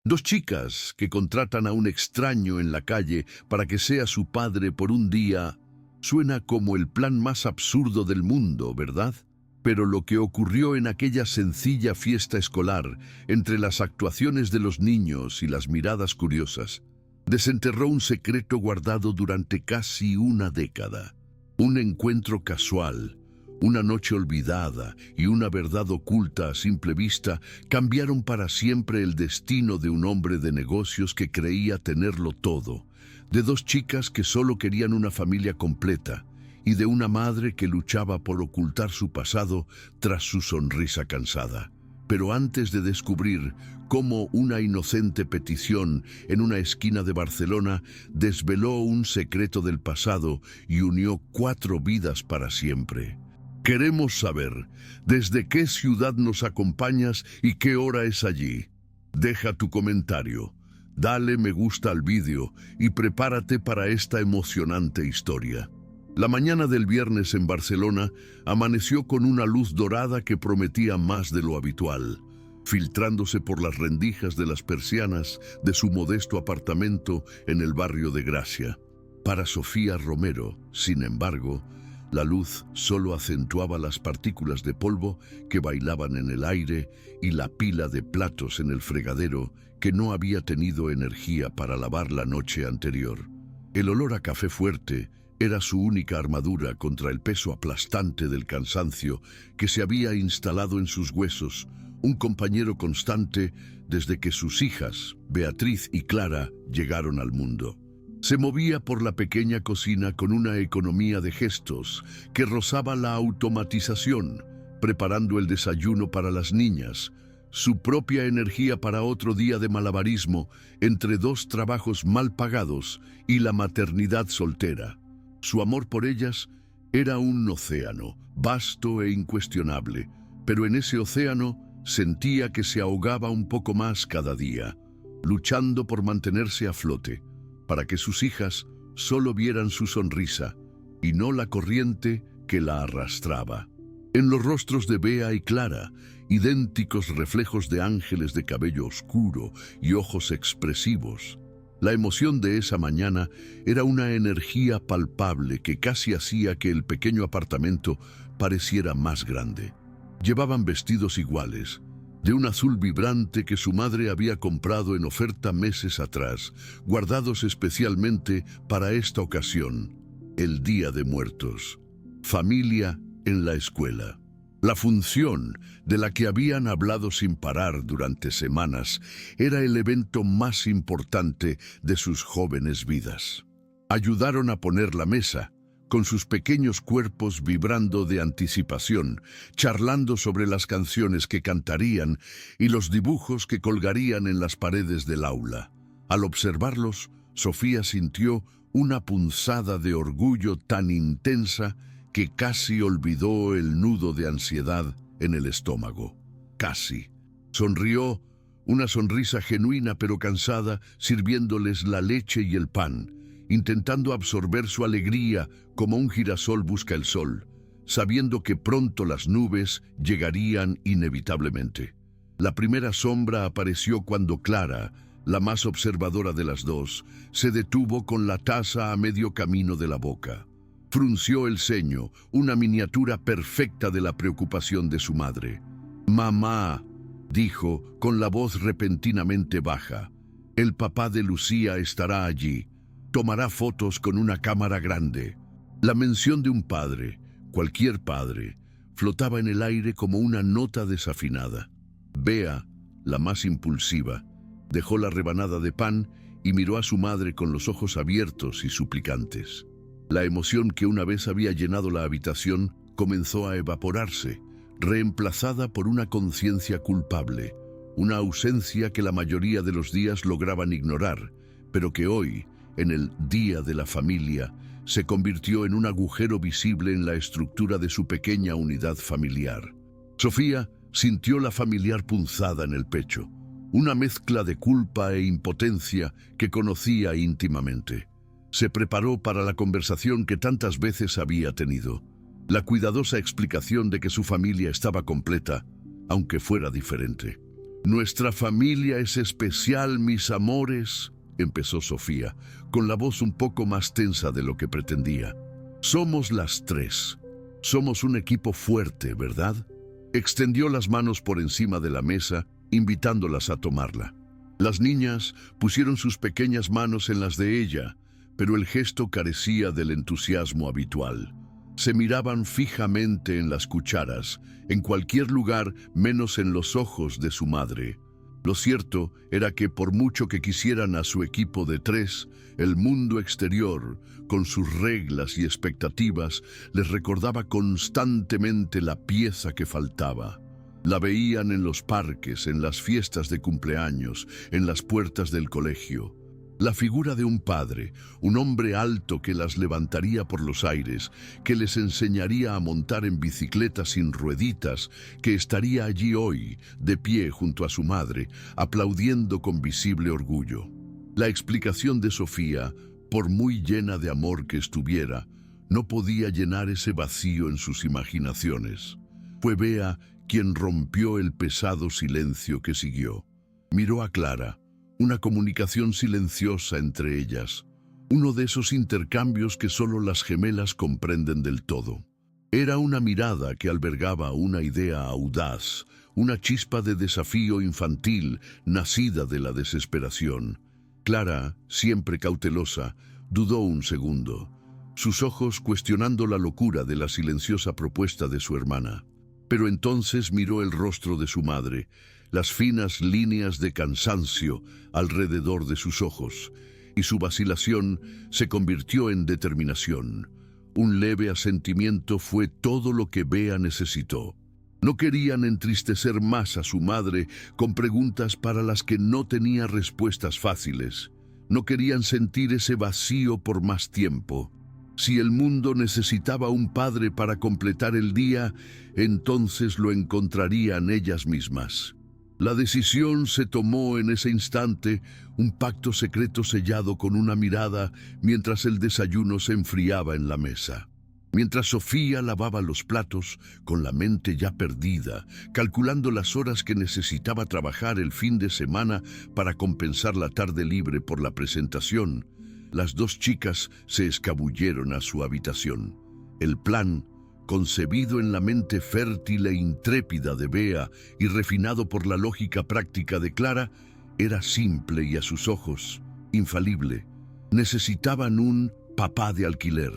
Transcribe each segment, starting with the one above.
Dos chicas que contratan a un extraño en la calle para que sea su padre por un día. Suena como el plan más absurdo del mundo, ¿verdad? Pero lo que ocurrió en aquella sencilla fiesta escolar, entre las actuaciones de los niños y las miradas curiosas, desenterró un secreto guardado durante casi una década. Un encuentro casual, una noche olvidada y una verdad oculta a simple vista cambiaron para siempre el destino de un hombre de negocios que creía tenerlo todo, de dos chicas que solo querían una familia completa y de una madre que luchaba por ocultar su pasado tras su sonrisa cansada. Pero antes de descubrir cómo una inocente petición en una esquina de Barcelona desveló un secreto del pasado y unió 4 vidas para siempre. Queremos saber desde qué ciudad nos acompañas y qué hora es allí. Deja tu comentario, dale me gusta al vídeo y prepárate para esta emocionante historia. La mañana del viernes en Barcelona amaneció con una luz dorada que prometía más de lo habitual, filtrándose por las rendijas de las persianas de su modesto apartamento en el barrio de Gracia. Para Sofía Romero, sin embargo, la luz solo acentuaba las partículas de polvo que bailaban en el aire y la pila de platos en el fregadero que no había tenido energía para lavar la noche anterior. El olor a café fuerte era su única armadura contra el peso aplastante del cansancio que se había instalado en sus huesos, un compañero constante desde que sus hijas, Beatriz y Clara, llegaron al mundo. Se movía por la pequeña cocina con una economía de gestos que rozaba la automatización, preparando el desayuno para las niñas, su propia energía para otro día de malabarismo entre 2 trabajos mal pagados y la maternidad soltera. Su amor por ellas era un océano, vasto e incuestionable, pero en ese océano sentía que se ahogaba un poco más cada día, luchando por mantenerse a flote, para que sus hijas solo vieran su sonrisa y no la corriente que la arrastraba. En los rostros de Bea y Clara, idénticos reflejos de ángeles de cabello oscuro y ojos expresivos, la emoción de esa mañana era una energía palpable que casi hacía que el pequeño apartamento pareciera más grande. Llevaban vestidos iguales, de un azul vibrante que su madre había comprado en oferta meses atrás, guardados especialmente para esta ocasión, el Día de Muertos. Familia en la escuela. La función, de la que habían hablado sin parar durante semanas, era el evento más importante de sus jóvenes vidas. Ayudaron a poner la mesa, con sus pequeños cuerpos vibrando de anticipación, charlando sobre las canciones que cantarían y los dibujos que colgarían en las paredes del aula. Al observarlos, Sofía sintió una punzada de orgullo tan intensa que casi olvidó el nudo de ansiedad en el estómago. Casi. Sonrió, una sonrisa genuina pero cansada, sirviéndoles la leche y el pan, intentando absorber su alegría como un girasol busca el sol, sabiendo que pronto las nubes llegarían inevitablemente. La primera sombra apareció cuando Clara, la más observadora de las dos, se detuvo con la taza a medio camino de la boca. Frunció el ceño, una miniatura perfecta de la preocupación de su madre. «Mamá», dijo con la voz repentinamente baja, «el papá de Lucía estará allí. Tomará fotos con una cámara grande». La mención de un padre, cualquier padre, flotaba en el aire como una nota desafinada. Bea, la más impulsiva, dejó la rebanada de pan y miró a su madre con los ojos abiertos y suplicantes. La emoción que una vez había llenado la habitación comenzó a evaporarse, reemplazada por una conciencia culpable, una ausencia que la mayoría de los días lograban ignorar, pero que hoy, en el Día de la Familia, se convirtió en un agujero visible en la estructura de su pequeña unidad familiar. Sofía sintió la familiar punzada en el pecho, una mezcla de culpa e impotencia que conocía íntimamente. Se preparó para la conversación que tantas veces había tenido, la cuidadosa explicación de que su familia estaba completa, aunque fuera diferente. Nuestra familia es especial, mis amores, empezó Sofía, con la voz un poco más tensa de lo que pretendía. Somos las tres. Somos un equipo fuerte, ¿verdad? Extendió las manos por encima de la mesa, invitándolas a tomarla. Las niñas pusieron sus pequeñas manos en las de ella, pero el gesto carecía del entusiasmo habitual. Se miraban fijamente en las cucharas, en cualquier lugar menos en los ojos de su madre. Lo cierto era que por mucho que quisieran a su equipo de tres, el mundo exterior, con sus reglas y expectativas, les recordaba constantemente la pieza que faltaba. La veían en los parques, en las fiestas de cumpleaños, en las puertas del colegio. La figura de un padre, un hombre alto que las levantaría por los aires, que les enseñaría a montar en bicicleta sin rueditas, que estaría allí hoy, de pie junto a su madre, aplaudiendo con visible orgullo. La explicación de Sofía, por muy llena de amor que estuviera, no podía llenar ese vacío en sus imaginaciones. Fue Bea quien rompió el pesado silencio que siguió. Miró a Clara. Una comunicación silenciosa entre ellas, uno de esos intercambios que solo las gemelas comprenden del todo. Era una mirada que albergaba una idea audaz, una chispa de desafío infantil nacida de la desesperación. Clara, siempre cautelosa, dudó un segundo, sus ojos cuestionando la locura de la silenciosa propuesta de su hermana. Pero entonces miró el rostro de su madre, las finas líneas de cansancio alrededor de sus ojos, y su vacilación se convirtió en determinación. Un leve asentimiento fue todo lo que Bea necesitó. No querían entristecer más a su madre con preguntas para las que no tenía respuestas fáciles. No querían sentir ese vacío por más tiempo. Si el mundo necesitaba un padre para completar el día, entonces lo encontrarían ellas mismas. La decisión se tomó en ese instante, un pacto secreto sellado con una mirada mientras el desayuno se enfriaba en la mesa. Mientras Sofía lavaba los platos, con la mente ya perdida, calculando las horas que necesitaba trabajar el fin de semana para compensar la tarde libre por la presentación, las dos chicas se escabulleron a su habitación. El plan, concebido en la mente fértil e intrépida de Bea y refinado por la lógica práctica de Clara, era simple y a sus ojos, infalible. Necesitaban un papá de alquiler,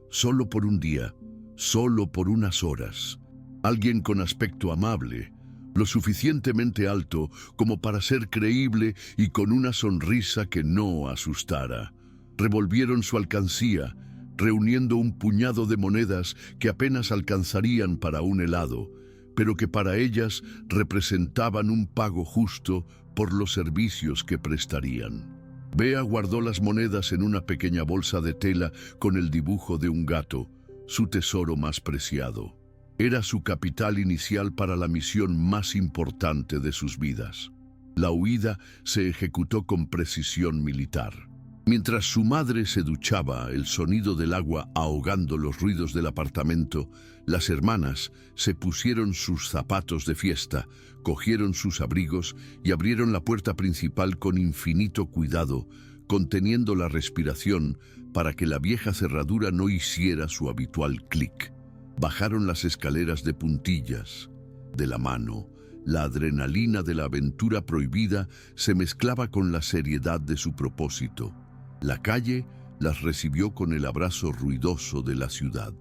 solo por un día, solo por unas horas. Alguien con aspecto amable, lo suficientemente alto como para ser creíble y con una sonrisa que no asustara. Revolvieron su alcancía, reuniendo un puñado de monedas que apenas alcanzarían para un helado, pero que para ellas representaban un pago justo por los servicios que prestarían. Bea guardó las monedas en una pequeña bolsa de tela con el dibujo de un gato, su tesoro más preciado. Era su capital inicial para la misión más importante de sus vidas. La huida se ejecutó con precisión militar. Mientras su madre se duchaba, el sonido del agua ahogando los ruidos del apartamento, las hermanas se pusieron sus zapatos de fiesta, cogieron sus abrigos y abrieron la puerta principal con infinito cuidado, conteniendo la respiración para que la vieja cerradura no hiciera su habitual clic. Bajaron las escaleras de puntillas, de la mano. La adrenalina de la aventura prohibida se mezclaba con la seriedad de su propósito. La calle las recibió con el abrazo ruidoso de la ciudad.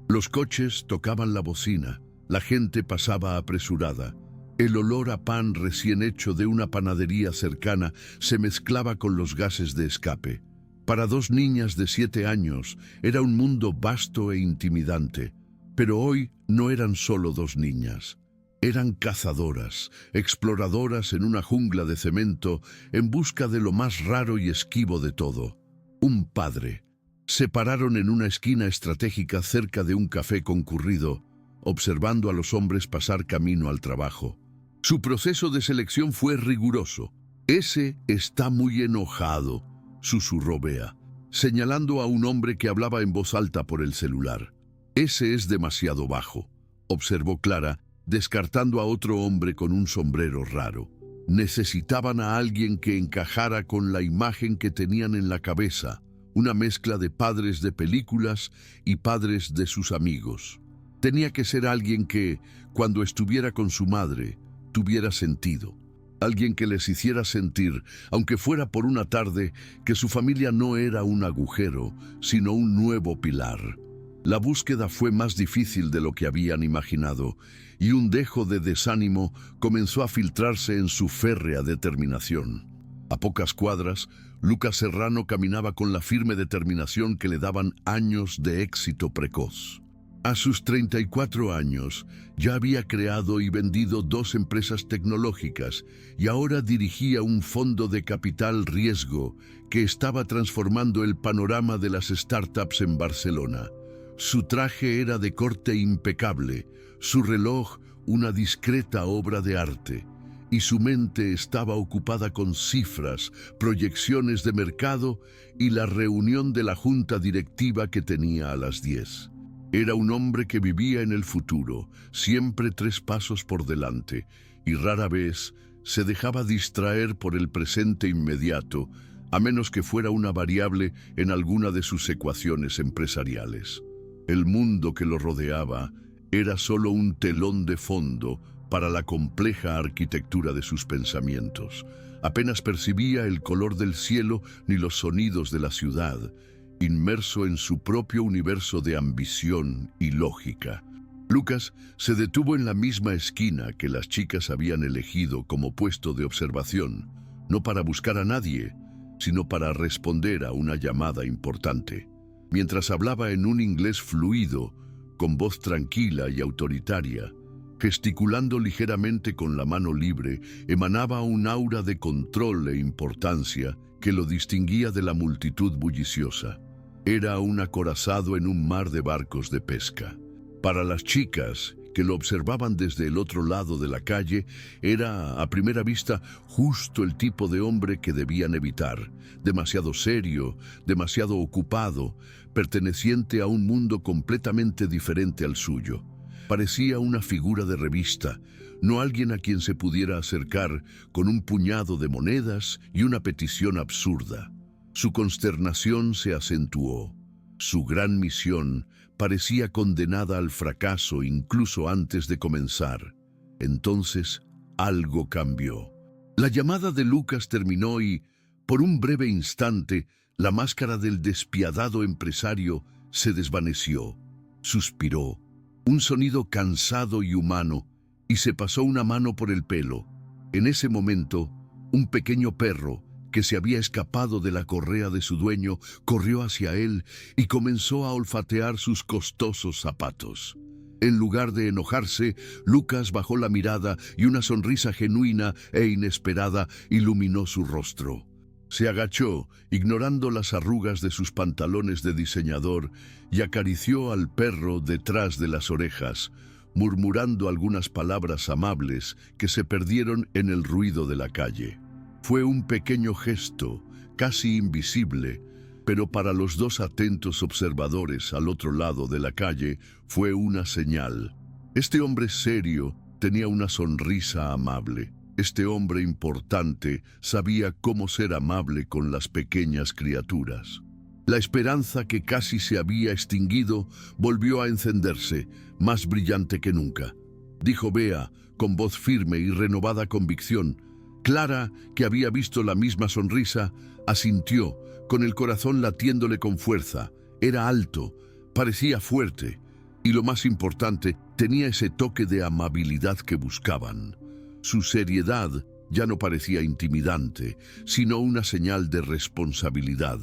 Los coches tocaban la bocina, la gente pasaba apresurada. El olor a pan recién hecho de una panadería cercana se mezclaba con los gases de escape. Para dos niñas de 7 años era un mundo vasto e intimidante, pero hoy no eran solo dos niñas. Eran cazadoras, exploradoras en una jungla de cemento en busca de lo más raro y esquivo de todo, un padre. Se pararon en una esquina estratégica cerca de un café concurrido, observando a los hombres pasar camino al trabajo. Su proceso de selección fue riguroso. «Ese está muy enojado», susurró Bea, señalando a un hombre que hablaba en voz alta por el celular. «Ese es demasiado bajo», observó Clara, descartando a otro hombre con un sombrero raro. Necesitaban a alguien que encajara con la imagen que tenían en la cabeza, una mezcla de padres de películas y padres de sus amigos. Tenía que ser alguien que, cuando estuviera con su madre, tuviera sentido. Alguien que les hiciera sentir, aunque fuera por una tarde, que su familia no era un agujero, sino un nuevo pilar. La búsqueda fue más difícil de lo que habían imaginado, y un dejo de desánimo comenzó a filtrarse en su férrea determinación. A pocas cuadras, Lucas Serrano caminaba con la firme determinación que le daban años de éxito precoz. A sus 34 años, ya había creado y vendido 2 empresas tecnológicas y ahora dirigía un fondo de capital riesgo que estaba transformando el panorama de las startups en Barcelona. Su traje era de corte impecable, su reloj una discreta obra de arte, y su mente estaba ocupada con cifras, proyecciones de mercado y la reunión de la junta directiva que tenía a las 10. Era un hombre que vivía en el futuro, siempre 3 pasos por delante, y rara vez se dejaba distraer por el presente inmediato, a menos que fuera una variable en alguna de sus ecuaciones empresariales. El mundo que lo rodeaba era solo un telón de fondo para la compleja arquitectura de sus pensamientos. Apenas percibía el color del cielo ni los sonidos de la ciudad, inmerso en su propio universo de ambición y lógica. Lucas se detuvo en la misma esquina que las chicas habían elegido como puesto de observación, no para buscar a nadie, sino para responder a una llamada importante. Mientras hablaba en un inglés fluido, con voz tranquila y autoritaria, gesticulando ligeramente con la mano libre, emanaba un aura de control e importancia que lo distinguía de la multitud bulliciosa. Era un acorazado en un mar de barcos de pesca. Para las chicas, que lo observaban desde el otro lado de la calle, era, a primera vista, justo el tipo de hombre que debían evitar. Demasiado serio, demasiado ocupado, perteneciente a un mundo completamente diferente al suyo. Parecía una figura de revista, no alguien a quien se pudiera acercar con un puñado de monedas y una petición absurda. Su consternación se acentuó. Su gran misión parecía condenada al fracaso incluso antes de comenzar. Entonces, algo cambió. La llamada de Lucas terminó y, por un breve instante, la máscara del despiadado empresario se desvaneció. Suspiró, un sonido cansado y humano, y se pasó una mano por el pelo. En ese momento, un pequeño perro, que se había escapado de la correa de su dueño, corrió hacia él y comenzó a olfatear sus costosos zapatos. En lugar de enojarse, Lucas bajó la mirada y una sonrisa genuina e inesperada iluminó su rostro. Se agachó, ignorando las arrugas de sus pantalones de diseñador, y acarició al perro detrás de las orejas, murmurando algunas palabras amables que se perdieron en el ruido de la calle. Fue un pequeño gesto, casi invisible, pero para los 2 atentos observadores al otro lado de la calle fue una señal. Este hombre serio tenía una sonrisa amable. Este hombre importante sabía cómo ser amable con las pequeñas criaturas. La esperanza que casi se había extinguido volvió a encenderse, más brillante que nunca. Dijo Bea, con voz firme y renovada convicción. Clara, que había visto la misma sonrisa, asintió, con el corazón latiéndole con fuerza. Era alto, parecía fuerte, y lo más importante, tenía ese toque de amabilidad que buscaban. Su seriedad ya no parecía intimidante, sino una señal de responsabilidad,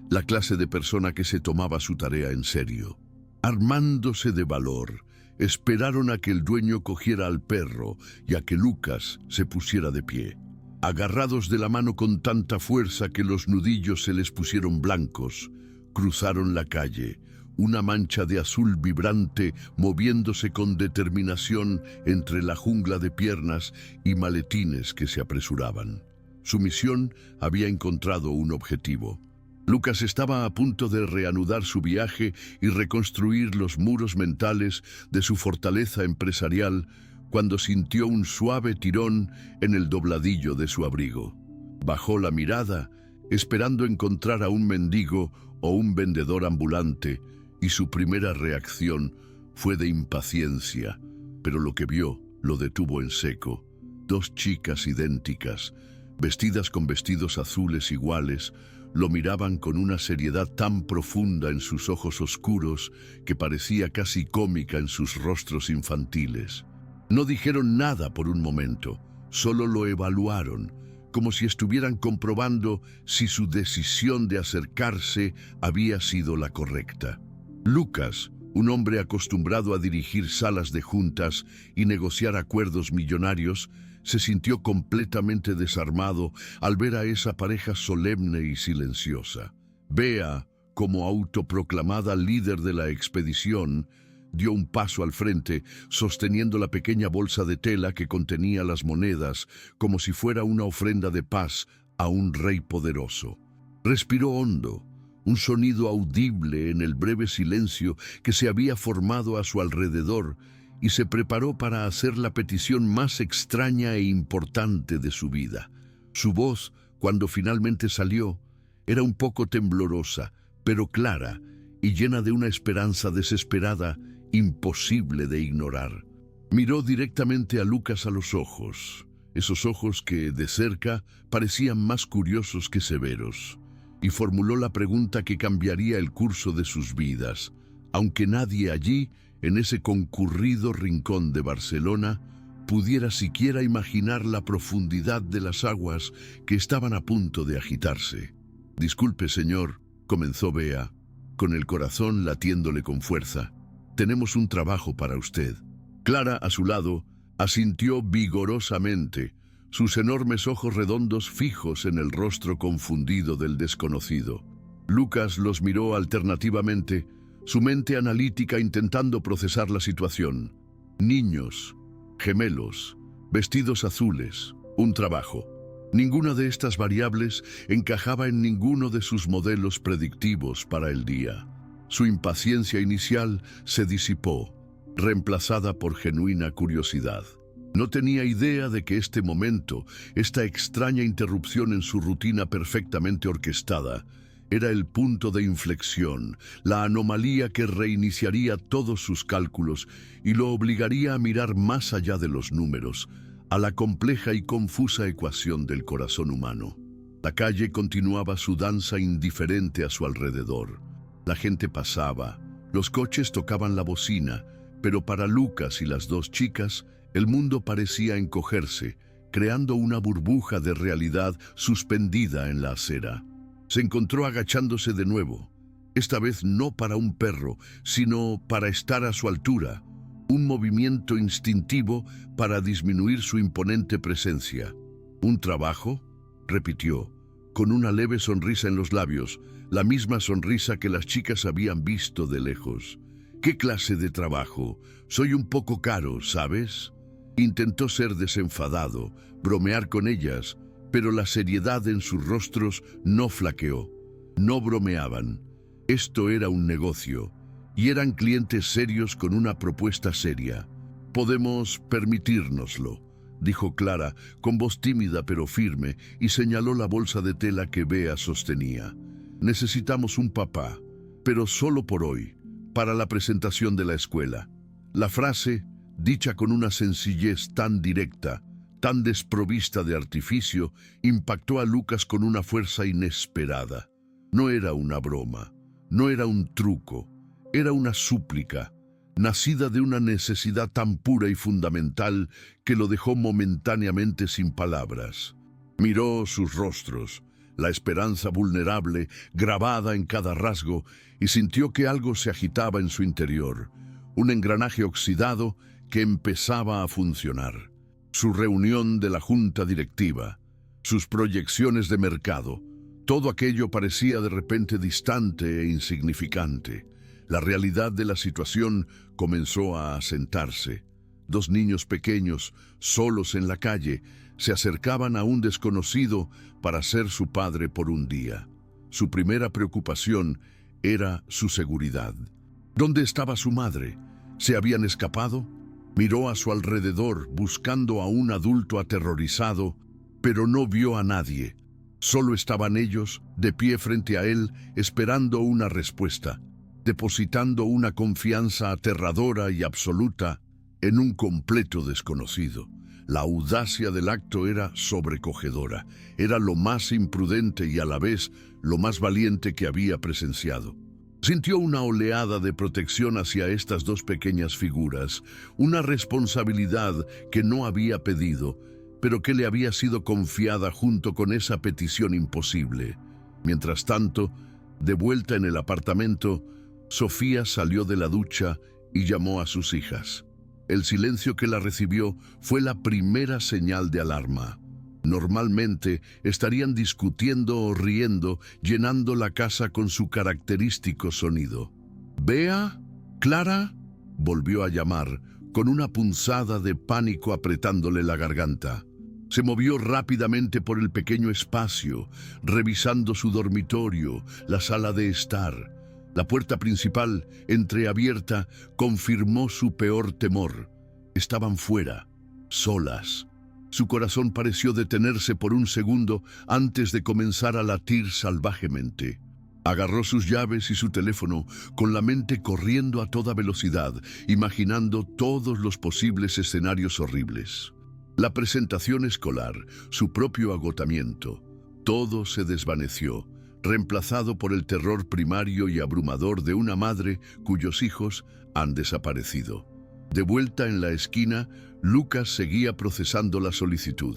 la clase de persona que se tomaba su tarea en serio. Armándose de valor, esperaron a que el dueño cogiera al perro y a que Lucas se pusiera de pie. Agarrados de la mano con tanta fuerza que los nudillos se les pusieron blancos, cruzaron la calle, una mancha de azul vibrante moviéndose con determinación entre la jungla de piernas y maletines que se apresuraban. Su misión había encontrado un objetivo. Lucas estaba a punto de reanudar su viaje y reconstruir los muros mentales de su fortaleza empresarial cuando sintió un suave tirón en el dobladillo de su abrigo. Bajó la mirada, esperando encontrar a un mendigo o un vendedor ambulante, y su primera reacción fue de impaciencia, pero lo que vio lo detuvo en seco. Dos chicas idénticas, vestidas con vestidos azules iguales, lo miraban con una seriedad tan profunda en sus ojos oscuros que parecía casi cómica en sus rostros infantiles. No dijeron nada por un momento, solo lo evaluaron, como si estuvieran comprobando si su decisión de acercarse había sido la correcta. Lucas, un hombre acostumbrado a dirigir salas de juntas y negociar acuerdos millonarios, se sintió completamente desarmado al ver a esa pareja solemne y silenciosa. Bea, como autoproclamada líder de la expedición, dio un paso al frente, sosteniendo la pequeña bolsa de tela que contenía las monedas, como si fuera una ofrenda de paz a un rey poderoso. Respiró hondo, un sonido audible en el breve silencio que se había formado a su alrededor, y se preparó para hacer la petición más extraña e importante de su vida. Su voz, cuando finalmente salió, era un poco temblorosa, pero clara y llena de una esperanza desesperada, imposible de ignorar. Miró directamente a Lucas a los ojos, esos ojos que, de cerca, parecían más curiosos que severos, y formuló la pregunta que cambiaría el curso de sus vidas, aunque nadie allí, en ese concurrido rincón de Barcelona, pudiera siquiera imaginar la profundidad de las aguas que estaban a punto de agitarse. «Disculpe, señor», comenzó Bea, con el corazón latiéndole con fuerza. «Tenemos un trabajo para usted». Clara, a su lado, asintió vigorosamente, sus enormes ojos redondos fijos en el rostro confundido del desconocido. Lucas los miró alternativamente, su mente analítica intentando procesar la situación. Niños, gemelos, vestidos azules, un trabajo. Ninguna de estas variables encajaba en ninguno de sus modelos predictivos para el día. Su impaciencia inicial se disipó, reemplazada por genuina curiosidad. No tenía idea de que este momento, esta extraña interrupción en su rutina perfectamente orquestada, era el punto de inflexión, la anomalía que reiniciaría todos sus cálculos y lo obligaría a mirar más allá de los números, a la compleja y confusa ecuación del corazón humano. La calle continuaba su danza indiferente a su alrededor. La gente pasaba, los coches tocaban la bocina, pero para Lucas y las dos chicas, el mundo parecía encogerse, creando una burbuja de realidad suspendida en la acera. Se encontró agachándose de nuevo, esta vez no para un perro, sino para estar a su altura, un movimiento instintivo para disminuir su imponente presencia. ¿Un trabajo?, repitió, con una leve sonrisa en los labios, la misma sonrisa que las chicas habían visto de lejos. «¿Qué clase de trabajo? Soy un poco caro, ¿sabes?». Intentó ser desenfadado, bromear con ellas, pero la seriedad en sus rostros no flaqueó. No bromeaban. Esto era un negocio, y eran clientes serios con una propuesta seria. «Podemos permitírnoslo», dijo Clara, con voz tímida pero firme, y señaló la bolsa de tela que Bea sostenía. «Necesitamos un papá, pero solo por hoy, para la presentación de la escuela». La frase, dicha con una sencillez tan directa, tan desprovista de artificio, impactó a Lucas con una fuerza inesperada. No era una broma, no era un truco, era una súplica, nacida de una necesidad tan pura y fundamental que lo dejó momentáneamente sin palabras. Miró sus rostros, la esperanza vulnerable grabada en cada rasgo, y sintió que algo se agitaba en su interior, un engranaje oxidado que empezaba a funcionar. Su reunión de la junta directiva, sus proyecciones de mercado, todo aquello parecía de repente distante e insignificante. La realidad de la situación comenzó a asentarse. Dos niños pequeños, solos en la calle, se acercaban a un desconocido para ser su padre por un día. Su primera preocupación era su seguridad. ¿Dónde estaba su madre? ¿Se habían escapado? Miró a su alrededor buscando a un adulto aterrorizado, pero no vio a nadie. Solo estaban ellos, de pie frente a él, esperando una respuesta, depositando una confianza aterradora y absoluta en un completo desconocido. La audacia del acto era sobrecogedora. Era lo más imprudente y a la vez lo más valiente que había presenciado. Sintió una oleada de protección hacia estas dos pequeñas figuras, una responsabilidad que no había pedido, pero que le había sido confiada junto con esa petición imposible. Mientras tanto, de vuelta en el apartamento, Sofía salió de la ducha y llamó a sus hijas. El silencio que la recibió fue la primera señal de alarma. Normalmente estarían discutiendo o riendo, llenando la casa con su característico sonido. «¿Bea? ¿Clara?», volvió a llamar, con una punzada de pánico apretándole la garganta. Se movió rápidamente por el pequeño espacio, revisando su dormitorio, la sala de estar. La puerta principal, entreabierta, confirmó su peor temor. Estaban fuera, solas. Su corazón pareció detenerse por un segundo antes de comenzar a latir salvajemente. Agarró sus llaves y su teléfono, con la mente corriendo a toda velocidad, imaginando todos los posibles escenarios horribles. La presentación escolar, su propio agotamiento, todo se desvaneció, reemplazado por el terror primario y abrumador de una madre cuyos hijos han desaparecido. De vuelta en la esquina, Lucas seguía procesando la solicitud.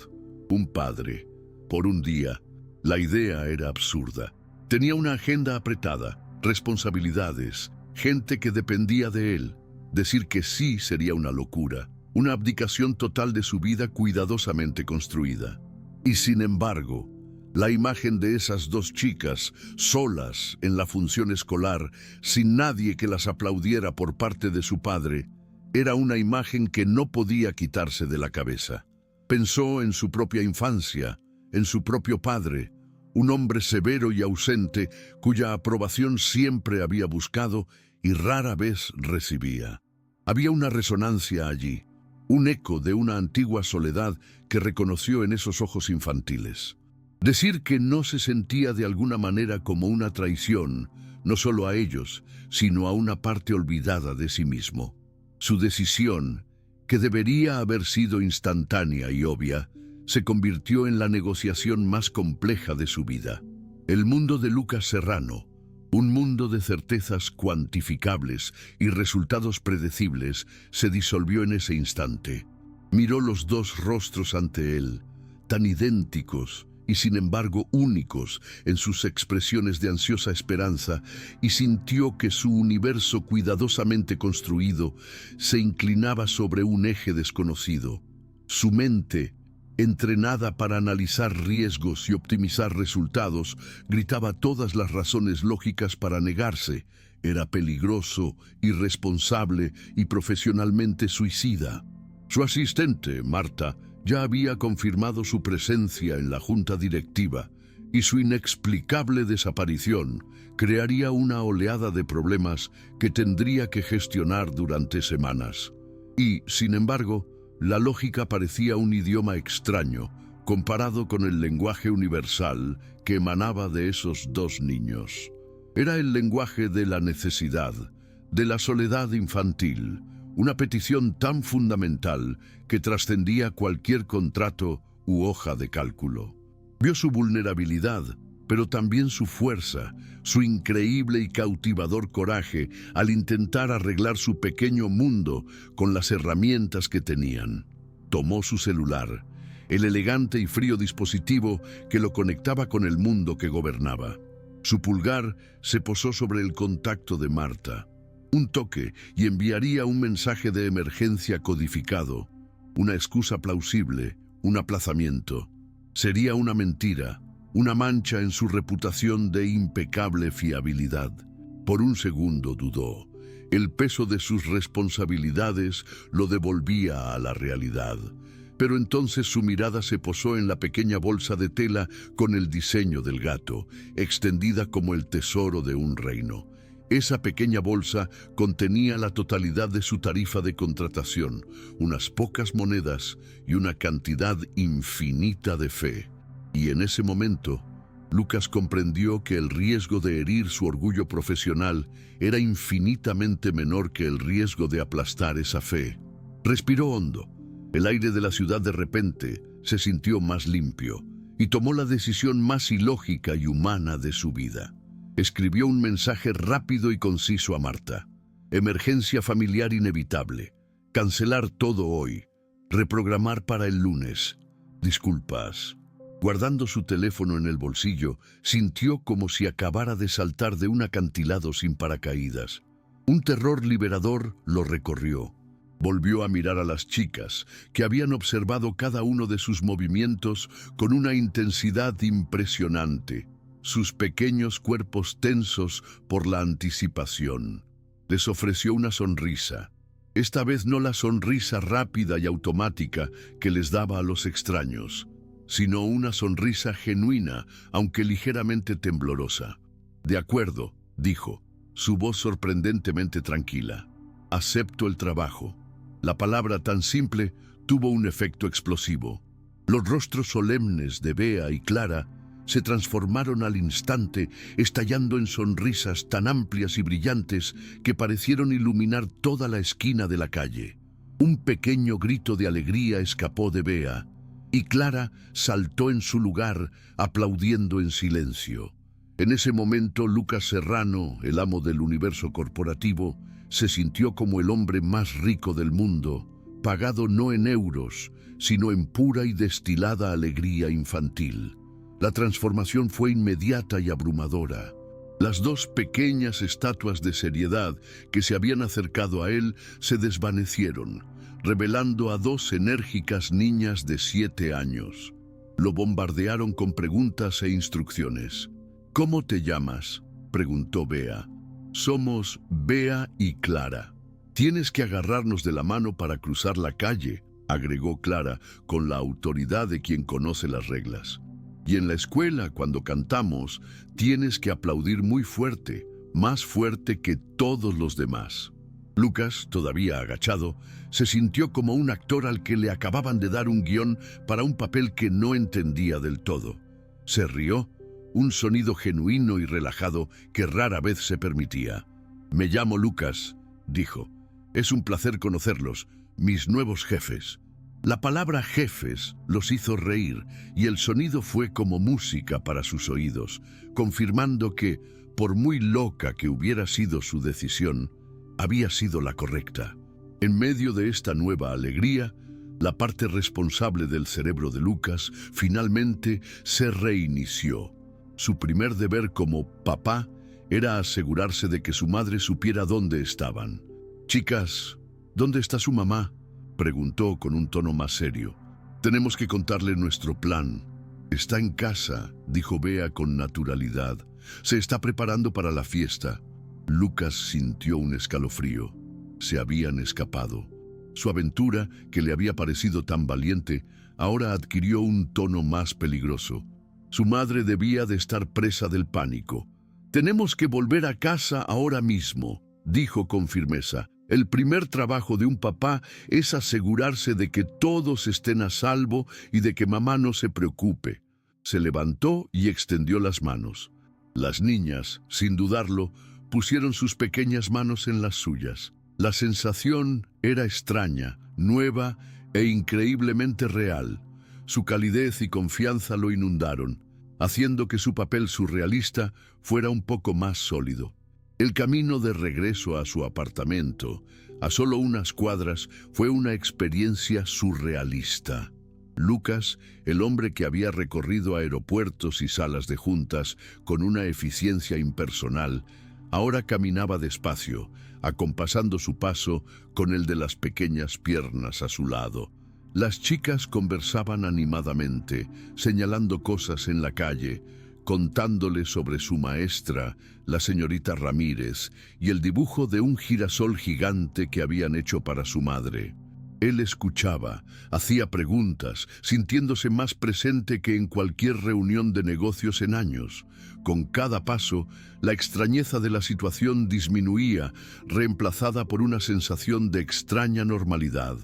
Un padre, por un día. La idea era absurda. Tenía una agenda apretada, responsabilidades, gente que dependía de él. Decir que sí sería una locura, una abdicación total de su vida cuidadosamente construida. Y sin embargo, la imagen de esas dos chicas, solas en la función escolar, sin nadie que las aplaudiera por parte de su padre, era una imagen que no podía quitarse de la cabeza. Pensó en su propia infancia, en su propio padre, un hombre severo y ausente cuya aprobación siempre había buscado y rara vez recibía. Había una resonancia allí, un eco de una antigua soledad que reconoció en esos ojos infantiles. Decir que no se sentía de alguna manera como una traición, no solo a ellos, sino a una parte olvidada de sí mismo. Su decisión, que debería haber sido instantánea y obvia, se convirtió en la negociación más compleja de su vida. El mundo de Lucas Serrano, un mundo de certezas cuantificables y resultados predecibles, se disolvió en ese instante. Miró los dos rostros ante él, tan idénticos y sin embargo únicos en sus expresiones de ansiosa esperanza, y sintió que su universo cuidadosamente construido se inclinaba sobre un eje desconocido. Su mente, entrenada para analizar riesgos y optimizar resultados, gritaba todas las razones lógicas para negarse. Era peligroso, irresponsable y profesionalmente suicida. Su asistente, Marta, ya había confirmado su presencia en la junta directiva, y su inexplicable desaparición crearía una oleada de problemas que tendría que gestionar durante semanas. Y, sin embargo, la lógica parecía un idioma extraño comparado con el lenguaje universal que emanaba de esos dos niños. Era el lenguaje de la necesidad, de la soledad infantil, una petición tan fundamental que trascendía cualquier contrato u hoja de cálculo. Vio su vulnerabilidad, pero también su fuerza, su increíble y cautivador coraje al intentar arreglar su pequeño mundo con las herramientas que tenían. Tomó su celular, el elegante y frío dispositivo que lo conectaba con el mundo que gobernaba. Su pulgar se posó sobre el contacto de Marta. Un toque y enviaría un mensaje de emergencia codificado, una excusa plausible, un aplazamiento. Sería una mentira, una mancha en su reputación de impecable fiabilidad. Por un segundo dudó. El peso de sus responsabilidades lo devolvía a la realidad. Pero entonces su mirada se posó en la pequeña bolsa de tela con el diseño del gato, extendida como el tesoro de un reino. Esa pequeña bolsa contenía la totalidad de su tarifa de contratación, unas pocas monedas y una cantidad infinita de fe. Y en ese momento, Lucas comprendió que el riesgo de herir su orgullo profesional era infinitamente menor que el riesgo de aplastar esa fe. Respiró hondo. El aire de la ciudad de repente se sintió más limpio y tomó la decisión más ilógica y humana de su vida. Escribió un mensaje rápido y conciso a Marta. Emergencia familiar inevitable. Cancelar todo hoy. Reprogramar para el lunes. Disculpas. Guardando su teléfono en el bolsillo, sintió como si acabara de saltar de un acantilado sin paracaídas. Un terror liberador lo recorrió. Volvió a mirar a las chicas, que habían observado cada uno de sus movimientos con una intensidad impresionante, sus pequeños cuerpos tensos por la anticipación. Les ofreció una sonrisa. Esta vez no la sonrisa rápida y automática que les daba a los extraños, sino una sonrisa genuina, aunque ligeramente temblorosa. «De acuerdo», dijo, su voz sorprendentemente tranquila. «Acepto el trabajo». La palabra tan simple tuvo un efecto explosivo. Los rostros solemnes de Bea y Clara se transformaron al instante, estallando en sonrisas tan amplias y brillantes que parecieron iluminar toda la esquina de la calle. Un pequeño grito de alegría escapó de Bea, y Clara saltó en su lugar, aplaudiendo en silencio. En ese momento, Lucas Serrano, el amo del universo corporativo, se sintió como el hombre más rico del mundo, pagado no en euros, sino en pura y destilada alegría infantil. La transformación fue inmediata y abrumadora. Las dos pequeñas estatuas de seriedad que se habían acercado a él se desvanecieron, revelando a dos enérgicas niñas de 7 años. Lo bombardearon con preguntas e instrucciones. «¿Cómo te llamas?», preguntó Bea. «Somos Bea y Clara. Tienes que agarrarnos de la mano para cruzar la calle», agregó Clara con la autoridad de quien conoce las reglas. «Y en la escuela, cuando cantamos, tienes que aplaudir muy fuerte, más fuerte que todos los demás». Lucas, todavía agachado, se sintió como un actor al que le acababan de dar un guión para un papel que no entendía del todo. Se rió, un sonido genuino y relajado que rara vez se permitía. «Me llamo Lucas», dijo. «Es un placer conocerlos, mis nuevos jefes». La palabra jefes los hizo reír y el sonido fue como música para sus oídos, confirmando que, por muy loca que hubiera sido su decisión, había sido la correcta. En medio de esta nueva alegría, la parte responsable del cerebro de Lucas finalmente se reinició. Su primer deber como papá era asegurarse de que su madre supiera dónde estaban. «Chicas, ¿dónde está su mamá?», preguntó con un tono más serio. «Tenemos que contarle nuestro plan». «Está en casa», dijo Bea con naturalidad. «Se está preparando para la fiesta». Lucas sintió un escalofrío. Se habían escapado. Su aventura, que le había parecido tan valiente, ahora adquirió un tono más peligroso. Su madre debía de estar presa del pánico. «Tenemos que volver a casa ahora mismo», dijo con firmeza. «El primer trabajo de un papá es asegurarse de que todos estén a salvo y de que mamá no se preocupe». Se levantó y extendió las manos. Las niñas, sin dudarlo, pusieron sus pequeñas manos en las suyas. La sensación era extraña, nueva e increíblemente real. Su calidez y confianza lo inundaron, haciendo que su papel surrealista fuera un poco más sólido. El camino de regreso a su apartamento, a solo unas cuadras, fue una experiencia surrealista. Lucas, el hombre que había recorrido aeropuertos y salas de juntas con una eficiencia impersonal, ahora caminaba despacio, acompasando su paso con el de las pequeñas piernas a su lado. Las chicas conversaban animadamente, señalando cosas en la calle, contándole sobre su maestra, la señorita Ramírez, y el dibujo de un girasol gigante que habían hecho para su madre. Él escuchaba, hacía preguntas, sintiéndose más presente que en cualquier reunión de negocios en años. Con cada paso, la extrañeza de la situación disminuía, reemplazada por una sensación de extraña normalidad.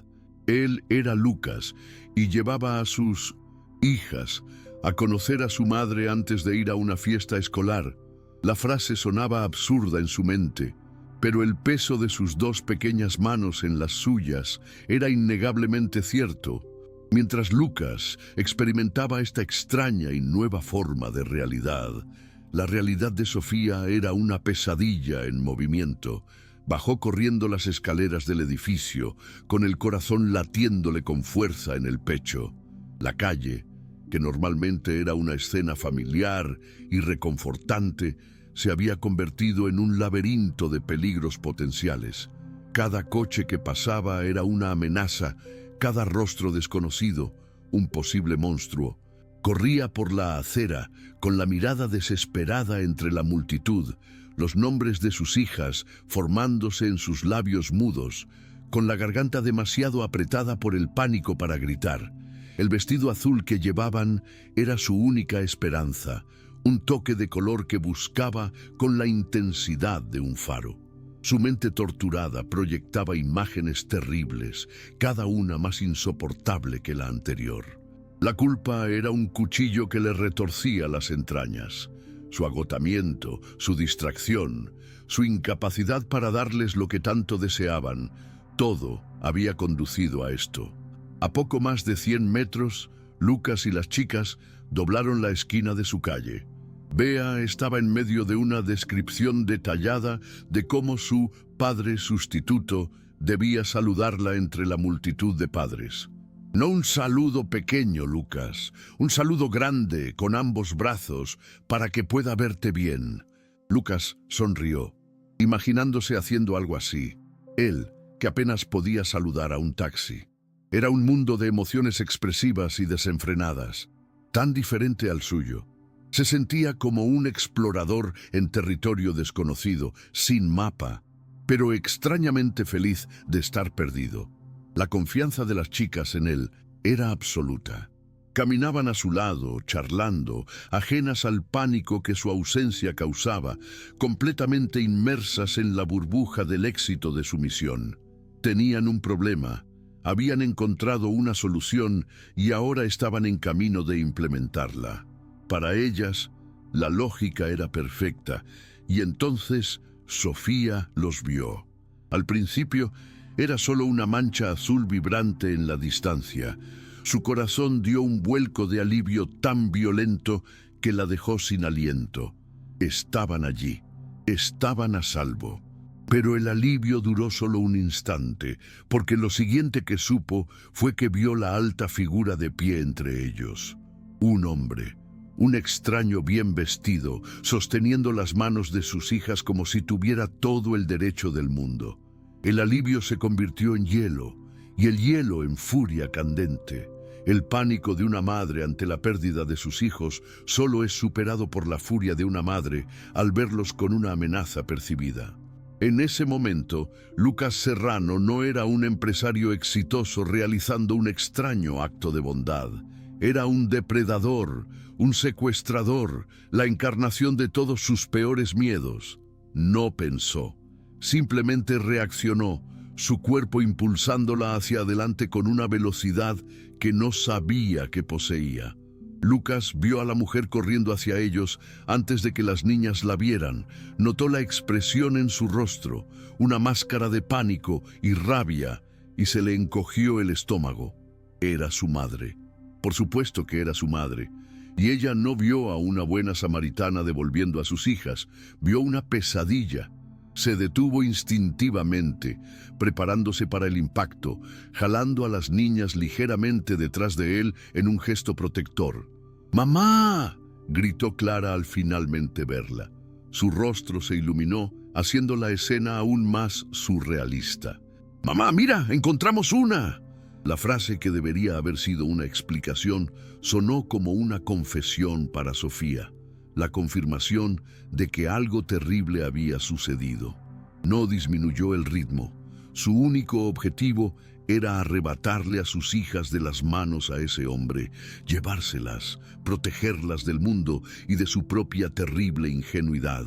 Él era Lucas y llevaba a sus hijas a conocer a su madre antes de ir a una fiesta escolar. La frase sonaba absurda en su mente, pero el peso de sus dos pequeñas manos en las suyas era innegablemente cierto. Mientras Lucas experimentaba esta extraña y nueva forma de realidad, la realidad de Sofía era una pesadilla en movimiento. Bajó corriendo las escaleras del edificio, con el corazón latiéndole con fuerza en el pecho. La calle, que normalmente era una escena familiar y reconfortante, se había convertido en un laberinto de peligros potenciales. Cada coche que pasaba era una amenaza, cada rostro desconocido, un posible monstruo. Corría por la acera, con la mirada desesperada entre la multitud, los nombres de sus hijas formándose en sus labios mudos, con la garganta demasiado apretada por el pánico para gritar. El vestido azul que llevaban era su única esperanza, un toque de color que buscaba con la intensidad de un faro. Su mente torturada proyectaba imágenes terribles, cada una más insoportable que la anterior. La culpa era un cuchillo que le retorcía las entrañas. Su agotamiento, su distracción, su incapacidad para darles lo que tanto deseaban, todo había conducido a esto. A poco más de 100 metros, Lucas y las chicas doblaron la esquina de su calle. Bea estaba en medio de una descripción detallada de cómo su padre sustituto debía saludarla entre la multitud de padres. No un saludo pequeño, Lucas, un saludo grande con ambos brazos para que pueda verte bien. Lucas sonrió, imaginándose haciendo algo así. Él, que apenas podía saludar a un taxi. Era un mundo de emociones expresivas y desenfrenadas, tan diferente al suyo. Se sentía como un explorador en territorio desconocido, sin mapa, pero extrañamente feliz de estar perdido. La confianza de las chicas en él era absoluta. Caminaban a su lado, charlando, ajenas al pánico que su ausencia causaba, completamente inmersas en la burbuja del éxito de su misión. Tenían un problema, habían encontrado una solución y ahora estaban en camino de implementarla. Para ellas, la lógica era perfecta, y entonces Sofía los vio. Al principio, era solo una mancha azul vibrante en la distancia. Su corazón dio un vuelco de alivio tan violento que la dejó sin aliento. Estaban allí, estaban a salvo. Pero el alivio duró solo un instante, porque lo siguiente que supo fue que vio la alta figura de pie entre ellos. Un hombre. Un extraño bien vestido, sosteniendo las manos de sus hijas como si tuviera todo el derecho del mundo. El alivio se convirtió en hielo, y el hielo en furia candente. El pánico de una madre ante la pérdida de sus hijos solo es superado por la furia de una madre al verlos con una amenaza percibida. En ese momento, Lucas Serrano no era un empresario exitoso realizando un extraño acto de bondad. Era un depredador, un secuestrador, la encarnación de todos sus peores miedos. No pensó, simplemente reaccionó, su cuerpo impulsándola hacia adelante con una velocidad que no sabía que poseía. Lucas vio a la mujer corriendo hacia ellos antes de que las niñas la vieran. Notó la expresión en su rostro, una máscara de pánico y rabia, y se le encogió el estómago. Era su madre. Por supuesto que era su madre. Y ella no vio a una buena samaritana devolviendo a sus hijas, vio una pesadilla. Se detuvo instintivamente, preparándose para el impacto, jalando a las niñas ligeramente detrás de él en un gesto protector. ¡Mamá!, gritó Clara al finalmente verla. Su rostro se iluminó, haciendo la escena aún más surrealista. ¡Mamá, mira! ¡Encontramos una! La frase, que debería haber sido una explicación, sonó como una confesión para Sofía, la confirmación de que algo terrible había sucedido. No disminuyó el ritmo. Su único objetivo era arrebatarle a sus hijas de las manos a ese hombre, llevárselas, protegerlas del mundo y de su propia terrible ingenuidad.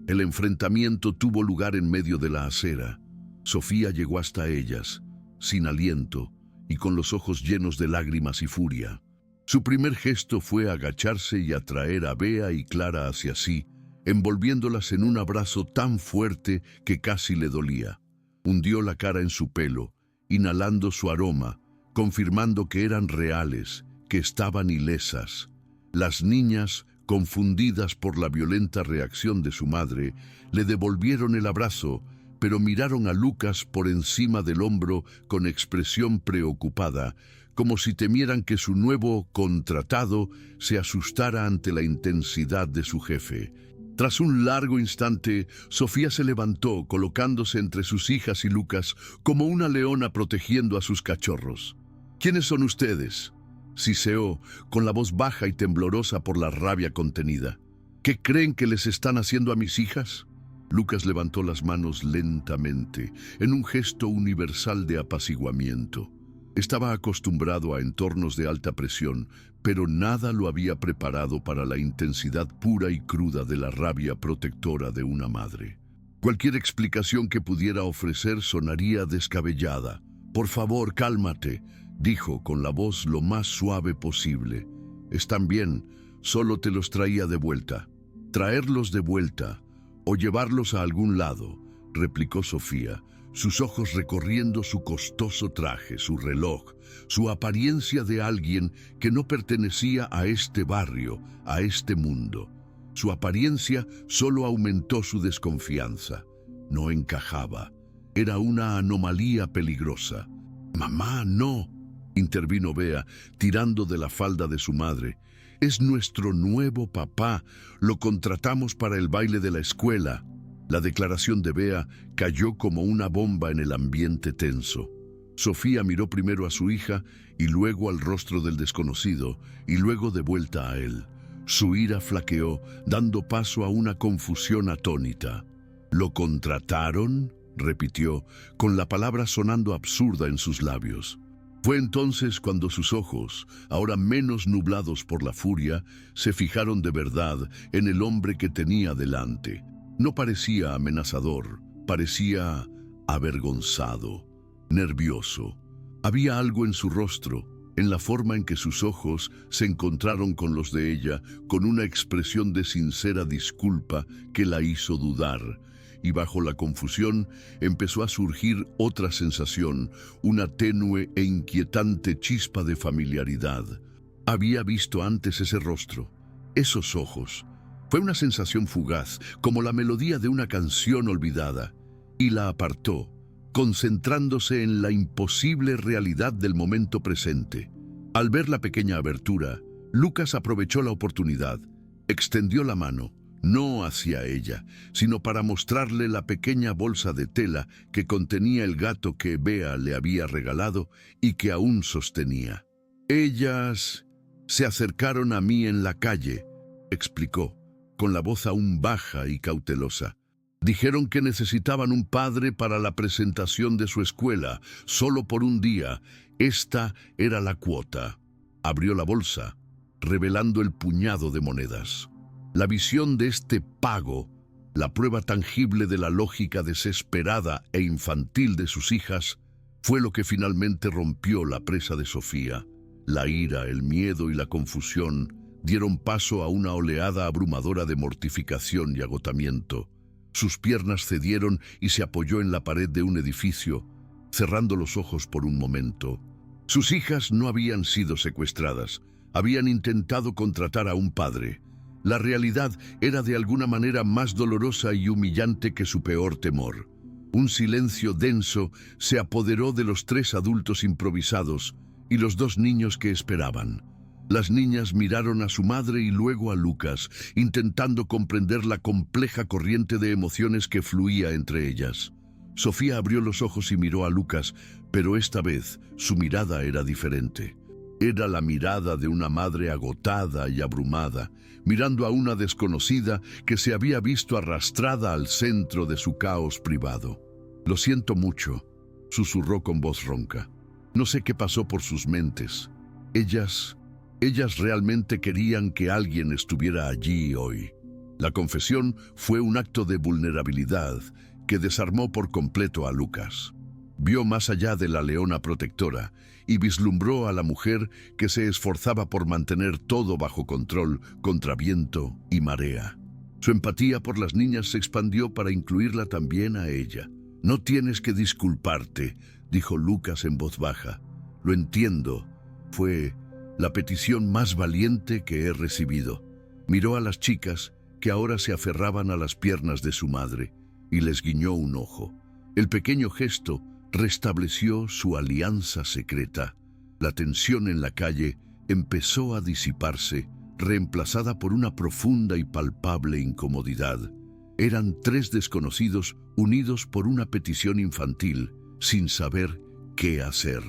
El enfrentamiento tuvo lugar en medio de la acera. Sofía llegó hasta ellas, sin aliento y con los ojos llenos de lágrimas y furia. Su primer gesto fue agacharse y atraer a Bea y Clara hacia sí, envolviéndolas en un abrazo tan fuerte que casi le dolía. Hundió la cara en su pelo, inhalando su aroma, confirmando que eran reales, que estaban ilesas. Las niñas, confundidas por la violenta reacción de su madre, le devolvieron el abrazo, pero miraron a Lucas por encima del hombro con expresión preocupada, como si temieran que su nuevo contratado se asustara ante la intensidad de su jefe. Tras un largo instante, Sofía se levantó, colocándose entre sus hijas y Lucas como una leona protegiendo a sus cachorros. ¿Quiénes son ustedes?, siseó, con la voz baja y temblorosa por la rabia contenida. ¿Qué creen que les están haciendo a mis hijas? Lucas levantó las manos lentamente, en un gesto universal de apaciguamiento. Estaba acostumbrado a entornos de alta presión, pero nada lo había preparado para la intensidad pura y cruda de la rabia protectora de una madre. Cualquier explicación que pudiera ofrecer sonaría descabellada. «Por favor, cálmate», dijo con la voz lo más suave posible. «Están bien, solo te los traía de vuelta». «Traerlos de vuelta o llevarlos a algún lado», replicó Sofía, sus ojos recorriendo su costoso traje, su reloj, su apariencia de alguien que no pertenecía a este barrio, a este mundo. Su apariencia solo aumentó su desconfianza. No encajaba. Era una anomalía peligrosa. «Mamá, no», intervino Bea, tirando de la falda de su madre. «Es nuestro nuevo papá. Lo contratamos para el baile de la escuela». La declaración de Bea cayó como una bomba en el ambiente tenso. Sofía miró primero a su hija y luego al rostro del desconocido y luego de vuelta a él. Su ira flaqueó, dando paso a una confusión atónita. «¿Lo contrataron?», repitió, con la palabra sonando absurda en sus labios. Fue entonces cuando sus ojos, ahora menos nublados por la furia, se fijaron de verdad en el hombre que tenía delante. No parecía amenazador, parecía avergonzado, nervioso. Había algo en su rostro, en la forma en que sus ojos se encontraron con los de ella, con una expresión de sincera disculpa que la hizo dudar. Y bajo la confusión empezó a surgir otra sensación, una tenue e inquietante chispa de familiaridad. Había visto antes ese rostro, esos ojos. Fue una sensación fugaz, como la melodía de una canción olvidada, y la apartó, concentrándose en la imposible realidad del momento presente. Al ver la pequeña abertura, Lucas aprovechó la oportunidad, extendió la mano, no hacia ella, sino para mostrarle la pequeña bolsa de tela que contenía el gato que Bea le había regalado y que aún sostenía. «Ellas se acercaron a mí en la calle», explicó, con la voz aún baja y cautelosa. «Dijeron que necesitaban un padre para la presentación de su escuela, solo por un día. Esta era la cuota». Abrió la bolsa, revelando el puñado de monedas. La visión de este pago, la prueba tangible de la lógica desesperada e infantil de sus hijas, fue lo que finalmente rompió la presa de Sofía. La ira, el miedo y la confusión dieron paso a una oleada abrumadora de mortificación y agotamiento. Sus piernas cedieron y se apoyó en la pared de un edificio, cerrando los ojos por un momento. Sus hijas no habían sido secuestradas, habían intentado contratar a un padre. La realidad era de alguna manera más dolorosa y humillante que su peor temor. Un silencio denso se apoderó de los 3 adultos improvisados y los 2 niños que esperaban. Las niñas miraron a su madre y luego a Lucas, intentando comprender la compleja corriente de emociones que fluía entre ellas. Sofía abrió los ojos y miró a Lucas, pero esta vez su mirada era diferente. Era la mirada de una madre agotada y abrumada, mirando a una desconocida que se había visto arrastrada al centro de su caos privado. «Lo siento mucho», susurró con voz ronca. No sé qué pasó por sus mentes. Ellas realmente querían que alguien estuviera allí hoy. La confesión fue un acto de vulnerabilidad que desarmó por completo a Lucas. Vio más allá de la leona protectora y vislumbró a la mujer que se esforzaba por mantener todo bajo control contra viento y marea. Su empatía por las niñas se expandió para incluirla también a ella. «No tienes que disculparte», dijo Lucas en voz baja. «Lo entiendo. Fue la petición más valiente que he recibido». Miró a las chicas que ahora se aferraban a las piernas de su madre y les guiñó un ojo. El pequeño gesto restableció su alianza secreta. La tensión en la calle empezó a disiparse, reemplazada por una profunda y palpable incomodidad. Eran tres desconocidos unidos por una petición infantil, sin saber qué hacer.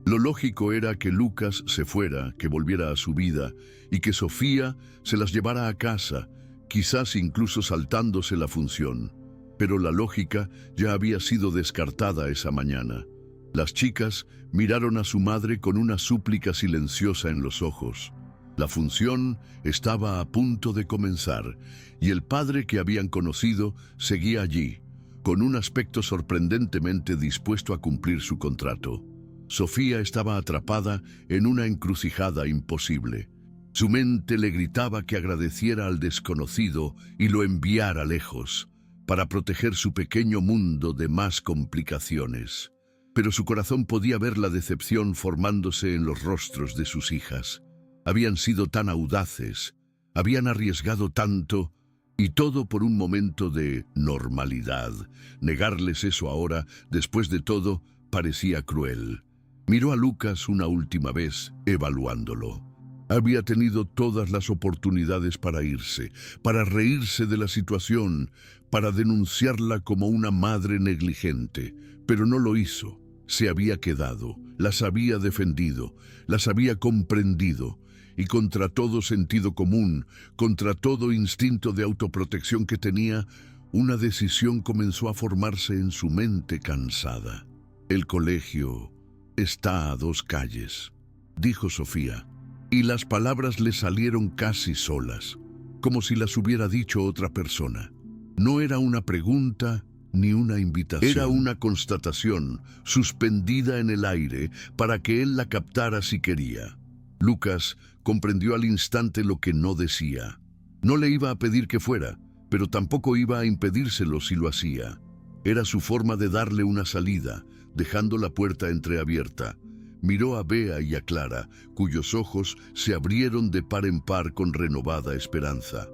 Lo lógico era que Lucas se fuera, que volviera a su vida, y que Sofía se las llevara a casa, quizás incluso saltándose la función. Pero la lógica ya había sido descartada esa mañana. Las chicas miraron a su madre con una súplica silenciosa en los ojos. La función estaba a punto de comenzar, y el padre que habían conocido seguía allí, con un aspecto sorprendentemente dispuesto a cumplir su contrato. Sofía estaba atrapada en una encrucijada imposible. Su mente le gritaba que agradeciera al desconocido y lo enviara lejos, para proteger su pequeño mundo de más complicaciones. Pero su corazón podía ver la decepción formándose en los rostros de sus hijas. Habían sido tan audaces, habían arriesgado tanto, y todo por un momento de normalidad. Negarles eso ahora, después de todo, parecía cruel. Miró a Lucas una última vez, evaluándolo. Había tenido todas las oportunidades para irse, para reírse de la situación, para denunciarla como una madre negligente, pero no lo hizo. Se había quedado, las había defendido, las había comprendido, y contra todo sentido común, contra todo instinto de autoprotección que tenía, una decisión comenzó a formarse en su mente cansada. «El colegio está a 2 calles», dijo Sofía, y las palabras le salieron casi solas, como si las hubiera dicho otra persona. No era una pregunta ni una invitación. Era una constatación, suspendida en el aire, para que él la captara si quería. Lucas comprendió al instante lo que no decía. No le iba a pedir que fuera, pero tampoco iba a impedírselo si lo hacía. Era su forma de darle una salida, dejando la puerta entreabierta. Miró a Bea y a Clara, cuyos ojos se abrieron de par en par con renovada esperanza.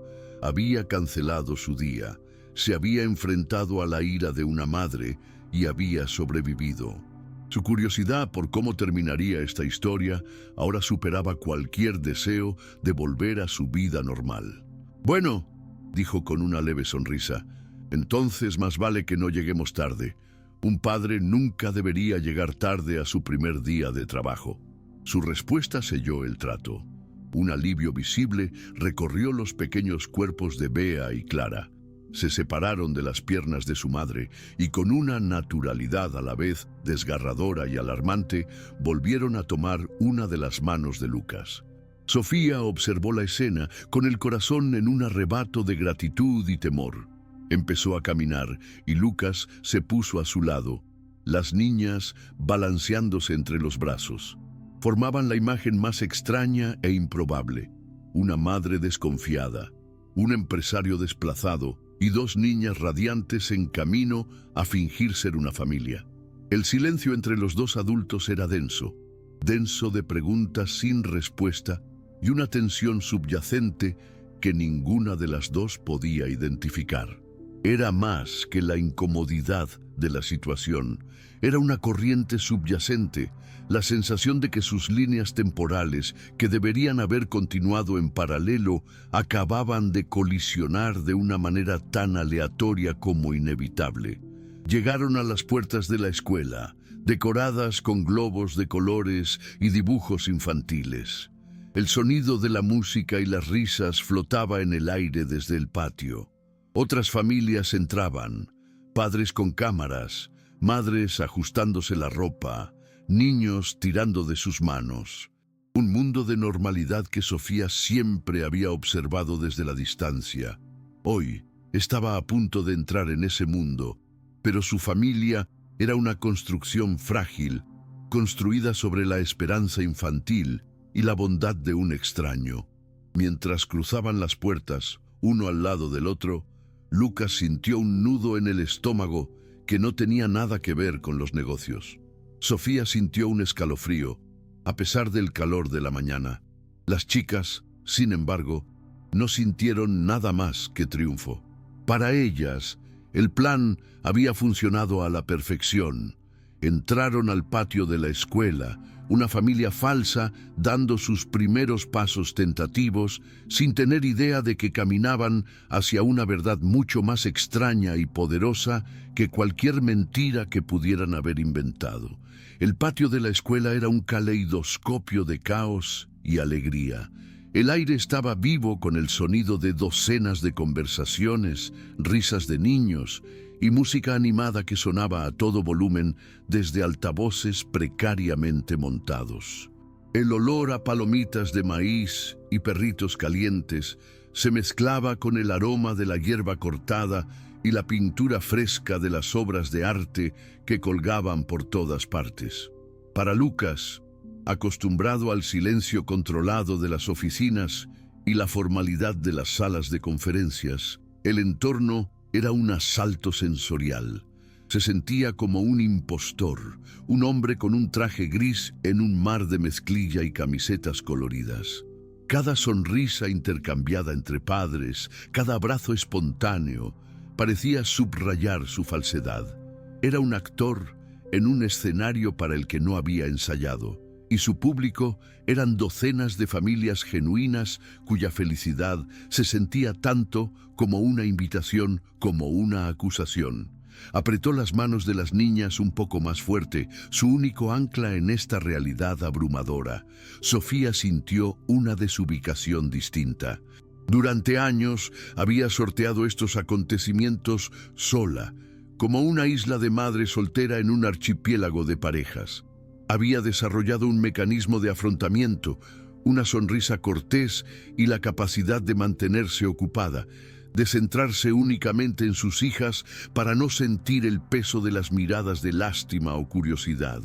Había cancelado su día, se había enfrentado a la ira de una madre y había sobrevivido. Su curiosidad por cómo terminaría esta historia ahora superaba cualquier deseo de volver a su vida normal. «Bueno», dijo con una leve sonrisa, «entonces más vale que no lleguemos tarde. Un padre nunca debería llegar tarde a su primer día de trabajo». Su respuesta selló el trato. Un alivio visible recorrió los pequeños cuerpos de Bea y Clara. Se separaron de las piernas de su madre y con una naturalidad a la vez desgarradora y alarmante, volvieron a tomar una de las manos de Lucas. Sofía observó la escena con el corazón en un arrebato de gratitud y temor. Empezó a caminar y Lucas se puso a su lado, las niñas balanceándose entre los brazos. Formaban la imagen más extraña e improbable: una madre desconfiada, un empresario desplazado y 2 niñas radiantes en camino a fingir ser una familia. El silencio entre los 2 adultos era denso, denso de preguntas sin respuesta y una tensión subyacente que ninguna de las 2 podía identificar. Era más que la incomodidad de la situación, era una corriente subyacente, la sensación de que sus líneas temporales, que deberían haber continuado en paralelo, acababan de colisionar de una manera tan aleatoria como inevitable. Llegaron a las puertas de la escuela, decoradas con globos de colores y dibujos infantiles. El sonido de la música y las risas flotaba en el aire desde el patio. Otras familias entraban, padres con cámaras, madres ajustándose la ropa, niños tirando de sus manos. Un mundo de normalidad que Sofía siempre había observado desde la distancia. Hoy estaba a punto de entrar en ese mundo, pero su familia era una construcción frágil, construida sobre la esperanza infantil y la bondad de un extraño. Mientras cruzaban las puertas, uno al lado del otro, Lucas sintió un nudo en el estómago que no tenía nada que ver con los negocios. Sofía sintió un escalofrío, a pesar del calor de la mañana. Las chicas, sin embargo, no sintieron nada más que triunfo. Para ellas, el plan había funcionado a la perfección. Entraron al patio de la escuela, una familia falsa dando sus primeros pasos tentativos, sin tener idea de que caminaban hacia una verdad mucho más extraña y poderosa que cualquier mentira que pudieran haber inventado. El patio de la escuela era un caleidoscopio de caos y alegría. El aire estaba vivo con el sonido de docenas de conversaciones, risas de niños y música animada que sonaba a todo volumen desde altavoces precariamente montados. El olor a palomitas de maíz y perritos calientes se mezclaba con el aroma de la hierba cortada y la pintura fresca de las obras de arte que colgaban por todas partes. Para Lucas, acostumbrado al silencio controlado de las oficinas y la formalidad de las salas de conferencias, el entorno era un asalto sensorial. Se sentía como un impostor, un hombre con un traje gris en un mar de mezclilla y camisetas coloridas. Cada sonrisa intercambiada entre padres, cada abrazo espontáneo, parecía subrayar su falsedad. Era un actor en un escenario para el que no había ensayado, y su público eran docenas de familias genuinas cuya felicidad se sentía tanto como una invitación como una acusación. Apretó las manos de las niñas un poco más fuerte, su único ancla en esta realidad abrumadora. Sofía sintió una desubicación distinta. Durante años había sorteado estos acontecimientos sola, como una isla de madre soltera en un archipiélago de parejas. Había desarrollado un mecanismo de afrontamiento, una sonrisa cortés y la capacidad de mantenerse ocupada, de centrarse únicamente en sus hijas para no sentir el peso de las miradas de lástima o curiosidad.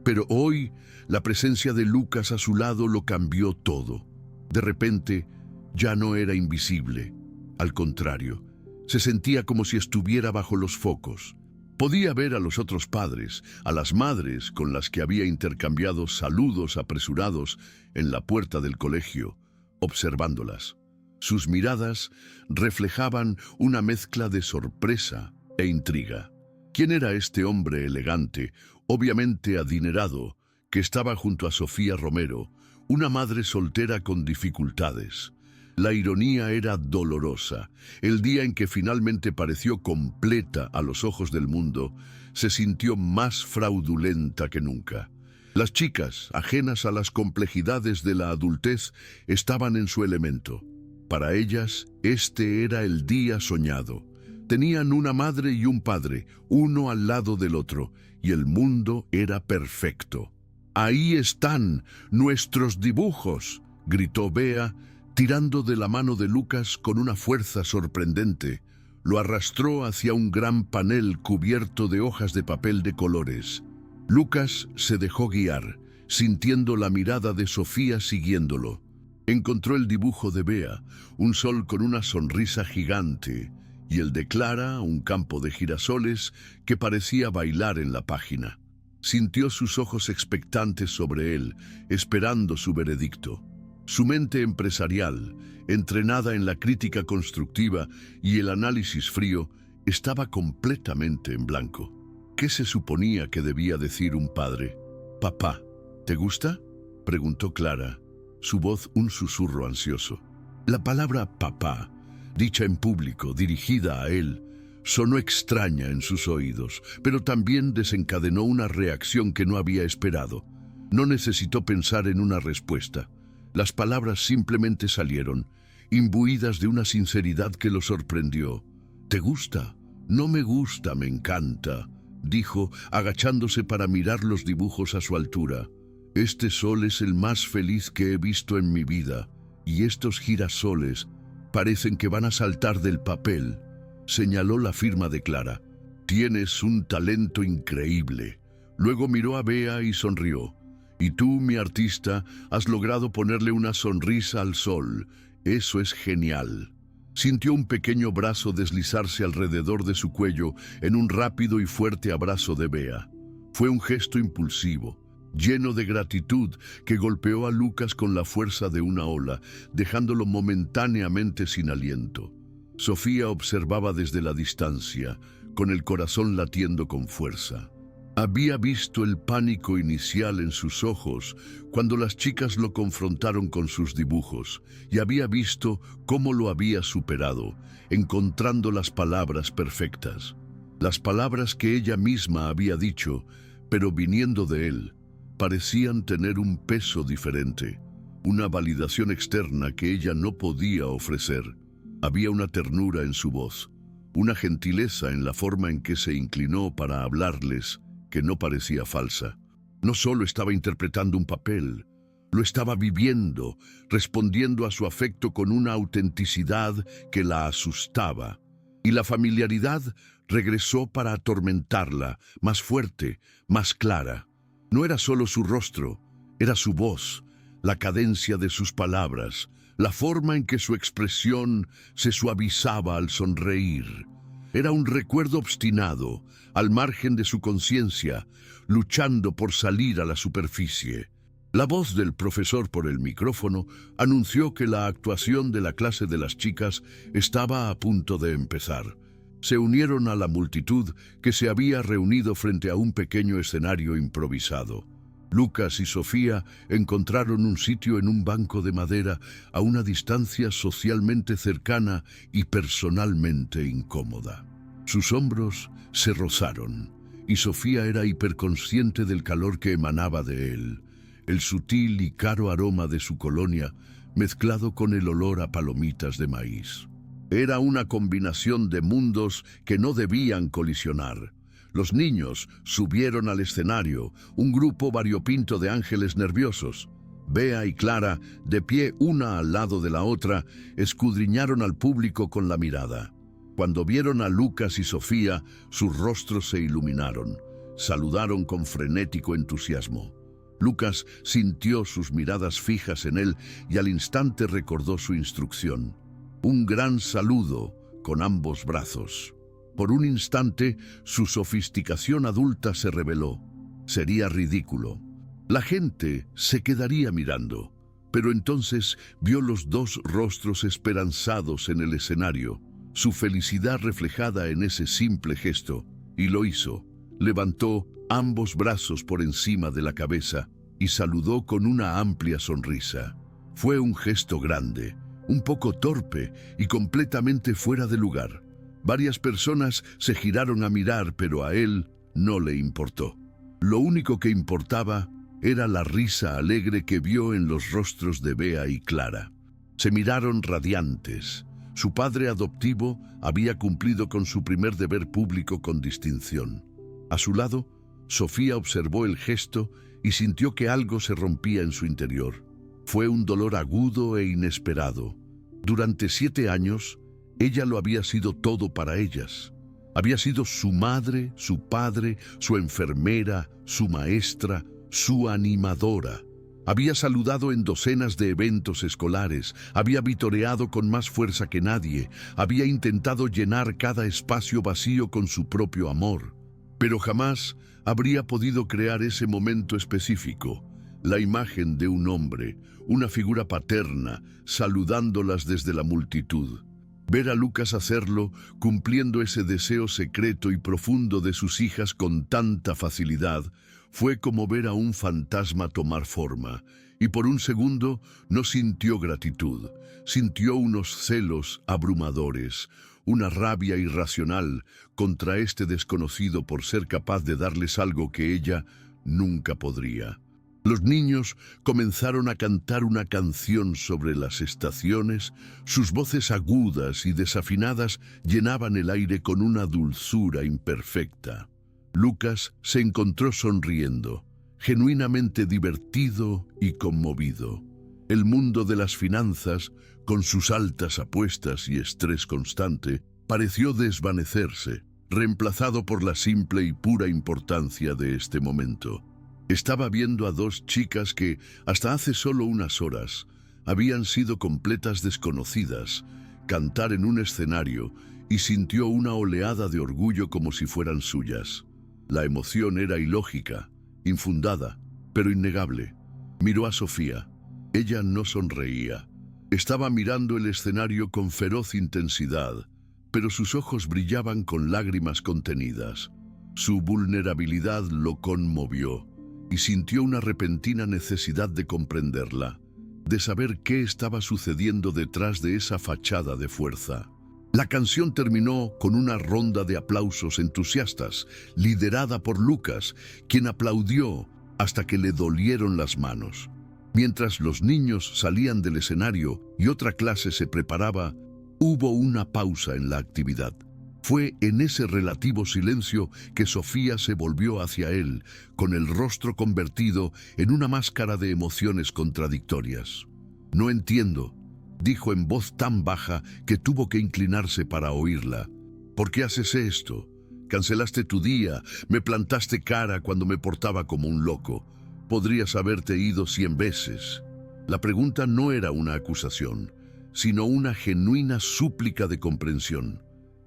Pero hoy, la presencia de Lucas a su lado lo cambió todo. De repente, ya no era invisible. Al contrario, se sentía como si estuviera bajo los focos. Podía ver a los otros padres, a las madres con las que había intercambiado saludos apresurados en la puerta del colegio, observándolas. Sus miradas reflejaban una mezcla de sorpresa e intriga. ¿Quién era este hombre elegante, obviamente adinerado, que estaba junto a Sofía Romero, una madre soltera con dificultades? La ironía era dolorosa. El día en que finalmente pareció completa a los ojos del mundo, se sintió más fraudulenta que nunca. Las chicas, ajenas a las complejidades de la adultez, estaban en su elemento. Para ellas, este era el día soñado. Tenían una madre y un padre, uno al lado del otro, y el mundo era perfecto. «¡Ahí están nuestros dibujos!», gritó Bea, tirando de la mano de Lucas con una fuerza sorprendente. Lo arrastró hacia un gran panel cubierto de hojas de papel de colores. Lucas se dejó guiar, sintiendo la mirada de Sofía siguiéndolo. Encontró el dibujo de Bea, un sol con una sonrisa gigante, y el de Clara, un campo de girasoles que parecía bailar en la página. Sintió sus ojos expectantes sobre él, esperando su veredicto. Su mente empresarial, entrenada en la crítica constructiva y el análisis frío, estaba completamente en blanco. ¿Qué se suponía que debía decir un padre? «Papá, ¿te gusta?», preguntó Clara, su voz un susurro ansioso. La palabra «papá», dicha en público, dirigida a él, sonó extraña en sus oídos, pero también desencadenó una reacción que no había esperado. No necesitó pensar en una respuesta. Las palabras simplemente salieron, imbuidas de una sinceridad que lo sorprendió. «¿Te gusta?». «No me gusta, me encanta», dijo, agachándose para mirar los dibujos a su altura. Este sol es el más feliz que he visto en mi vida, y estos girasoles parecen que van a saltar del papel. Señaló la firma de Clara. Tienes un talento increíble. Luego miró a Bea y sonrió. Y tú, mi artista, has logrado ponerle una sonrisa al sol. Eso es genial. Sintió un pequeño brazo deslizarse alrededor de su cuello en un rápido y fuerte abrazo de Bea. Fue un gesto impulsivo, lleno de gratitud, que golpeó a Lucas con la fuerza de una ola, dejándolo momentáneamente sin aliento. Sofía observaba desde la distancia, con el corazón latiendo con fuerza. Había visto el pánico inicial en sus ojos cuando las chicas lo confrontaron con sus dibujos y había visto cómo lo había superado, encontrando las palabras perfectas. Las palabras que ella misma había dicho, pero viniendo de él, parecían tener un peso diferente, una validación externa que ella no podía ofrecer. Había una ternura en su voz, una gentileza en la forma en que se inclinó para hablarles, que no parecía falsa. No solo estaba interpretando un papel, lo estaba viviendo, respondiendo a su afecto con una autenticidad que la asustaba. Y la familiaridad regresó para atormentarla, más fuerte, más clara. No era solo su rostro, era su voz, la cadencia de sus palabras, la forma en que su expresión se suavizaba al sonreír. Era un recuerdo obstinado, al margen de su conciencia, luchando por salir a la superficie. La voz del profesor por el micrófono anunció que la actuación de la clase de las chicas estaba a punto de empezar. Se unieron a la multitud que se había reunido frente a un pequeño escenario improvisado. Lucas y Sofía encontraron un sitio en un banco de madera a una distancia socialmente cercana y personalmente incómoda. Sus hombros se rozaron y Sofía era hiperconsciente del calor que emanaba de él, el sutil y caro aroma de su colonia mezclado con el olor a palomitas de maíz. Era una combinación de mundos que no debían colisionar. Los niños subieron al escenario, un grupo variopinto de ángeles nerviosos. Bea y Clara, de pie una al lado de la otra, escudriñaron al público con la mirada. Cuando vieron a Lucas y Sofía, sus rostros se iluminaron. Saludaron con frenético entusiasmo. Lucas sintió sus miradas fijas en él y al instante recordó su instrucción. Un gran saludo con ambos brazos. Por un instante, su sofisticación adulta se reveló. Sería ridículo. La gente se quedaría mirando, pero entonces vio los dos rostros esperanzados en el escenario, su felicidad reflejada en ese simple gesto, y lo hizo. Levantó ambos brazos por encima de la cabeza y saludó con una amplia sonrisa. Fue un gesto grande, un poco torpe y completamente fuera de lugar. Varias personas se giraron a mirar, pero a él no le importó. Lo único que importaba era la risa alegre que vio en los rostros de Bea y Clara. Se miraron radiantes. Su padre adoptivo había cumplido con su primer deber público con distinción. A su lado, Sofía observó el gesto y sintió que algo se rompía en su interior. Fue un dolor agudo e inesperado. Durante 7 años, ella lo había sido todo para ellas. Había sido su madre, su padre, su enfermera, su maestra, su animadora. Había saludado en docenas de eventos escolares, había vitoreado con más fuerza que nadie, había intentado llenar cada espacio vacío con su propio amor. Pero jamás habría podido crear ese momento específico, la imagen de un hombre, una figura paterna, saludándolas desde la multitud. Ver a Lucas hacerlo, cumpliendo ese deseo secreto y profundo de sus hijas con tanta facilidad, fue como ver a un fantasma tomar forma, y por un segundo no sintió gratitud, sintió unos celos abrumadores, una rabia irracional contra este desconocido por ser capaz de darles algo que ella nunca podría. Los niños comenzaron a cantar una canción sobre las estaciones, sus voces agudas y desafinadas llenaban el aire con una dulzura imperfecta. Lucas se encontró sonriendo, genuinamente divertido y conmovido. El mundo de las finanzas, con sus altas apuestas y estrés constante, pareció desvanecerse, reemplazado por la simple y pura importancia de este momento. Estaba viendo a dos chicas que, hasta hace solo unas horas, habían sido completas desconocidas, cantar en un escenario, y sintió una oleada de orgullo como si fueran suyas. La emoción era ilógica, infundada, pero innegable. Miró a Sofía. Ella no sonreía. Estaba mirando el escenario con feroz intensidad, pero sus ojos brillaban con lágrimas contenidas. Su vulnerabilidad lo conmovió y sintió una repentina necesidad de comprenderla, de saber qué estaba sucediendo detrás de esa fachada de fuerza. La canción terminó con una ronda de aplausos entusiastas, liderada por Lucas, quien aplaudió hasta que le dolieron las manos. Mientras los niños salían del escenario y otra clase se preparaba, hubo una pausa en la actividad. Fue en ese relativo silencio que Sofía se volvió hacia él, con el rostro convertido en una máscara de emociones contradictorias. «No entiendo», dijo en voz tan baja que tuvo que inclinarse para oírla. «¿Por qué haces esto? Cancelaste tu día, me plantaste cara cuando me portaba como un loco. Podrías haberte ido 100 veces». La pregunta no era una acusación, sino una genuina súplica de comprensión.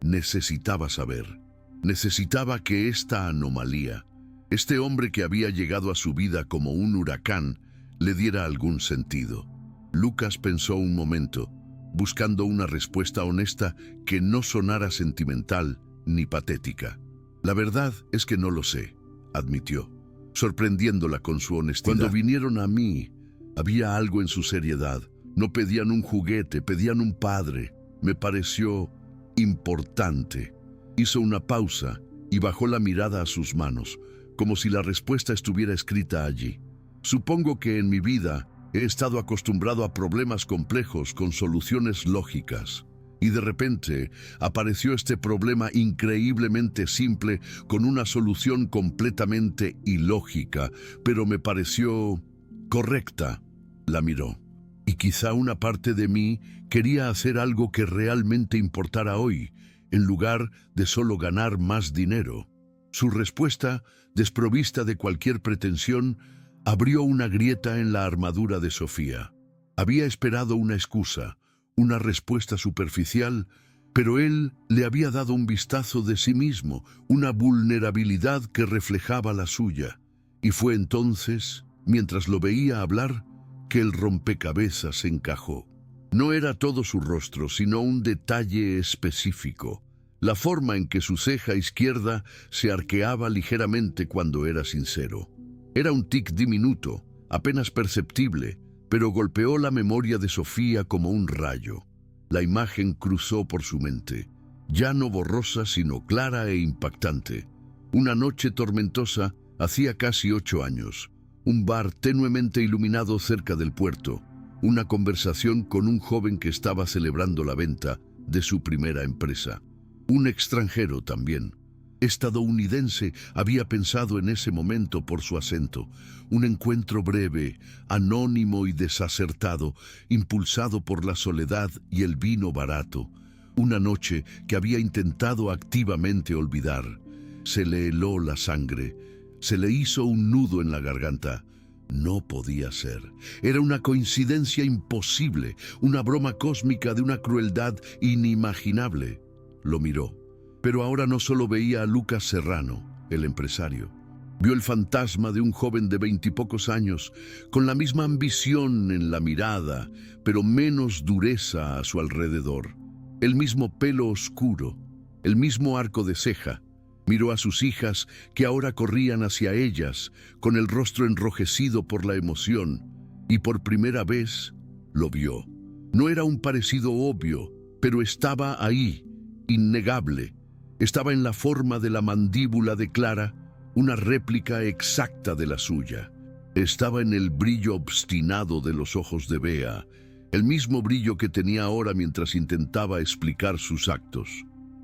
Necesitaba saber. Necesitaba que esta anomalía, este hombre que había llegado a su vida como un huracán, le diera algún sentido. Lucas pensó un momento, buscando una respuesta honesta que no sonara sentimental ni patética. «La verdad es que no lo sé», admitió, sorprendiéndola con su honestidad. «Cuando vinieron a mí, había algo en su seriedad. No pedían un juguete, pedían un padre. Me pareció importante». Hizo una pausa y bajó la mirada a sus manos, como si la respuesta estuviera escrita allí. «Supongo que en mi vida he estado acostumbrado a problemas complejos con soluciones lógicas. Y de repente apareció este problema increíblemente simple con una solución completamente ilógica, pero me pareció correcta». La miró. «Y quizá una parte de mí quería hacer algo que realmente importara hoy, en lugar de solo ganar más dinero». Su respuesta, desprovista de cualquier pretensión, abrió una grieta en la armadura de Sofía. Había esperado una excusa, una respuesta superficial, pero él le había dado un vistazo de sí mismo, una vulnerabilidad que reflejaba la suya. Y fue entonces, mientras lo veía hablar, que el rompecabezas se encajó. No era todo su rostro, sino un detalle específico. La forma en que su ceja izquierda se arqueaba ligeramente cuando era sincero. Era un tic diminuto, apenas perceptible, pero golpeó la memoria de Sofía como un rayo. La imagen cruzó por su mente, ya no borrosa sino clara e impactante. Una noche tormentosa, hacía casi 8 años. Un bar tenuemente iluminado cerca del puerto. Una conversación con un joven que estaba celebrando la venta de su primera empresa. Un extranjero también. Estadounidense, había pensado en ese momento por su acento. Un encuentro breve, anónimo y desacertado, impulsado por la soledad y el vino barato. Una noche que había intentado activamente olvidar. Se le heló la sangre. Se le hizo un nudo en la garganta. No podía ser. Era una coincidencia imposible, una broma cósmica de una crueldad inimaginable. Lo miró. Pero ahora no solo veía a Lucas Serrano, el empresario. Vio el fantasma de un joven de 20 y pocos años, con la misma ambición en la mirada, pero menos dureza a su alrededor. El mismo pelo oscuro, el mismo arco de ceja. Miró a sus hijas, que ahora corrían hacia ellas, con el rostro enrojecido por la emoción, y por primera vez lo vio. No era un parecido obvio, pero estaba ahí, innegable. Estaba en la forma de la mandíbula de Clara, una réplica exacta de la suya. Estaba en el brillo obstinado de los ojos de Bea, el mismo brillo que tenía ahora mientras intentaba explicar sus actos.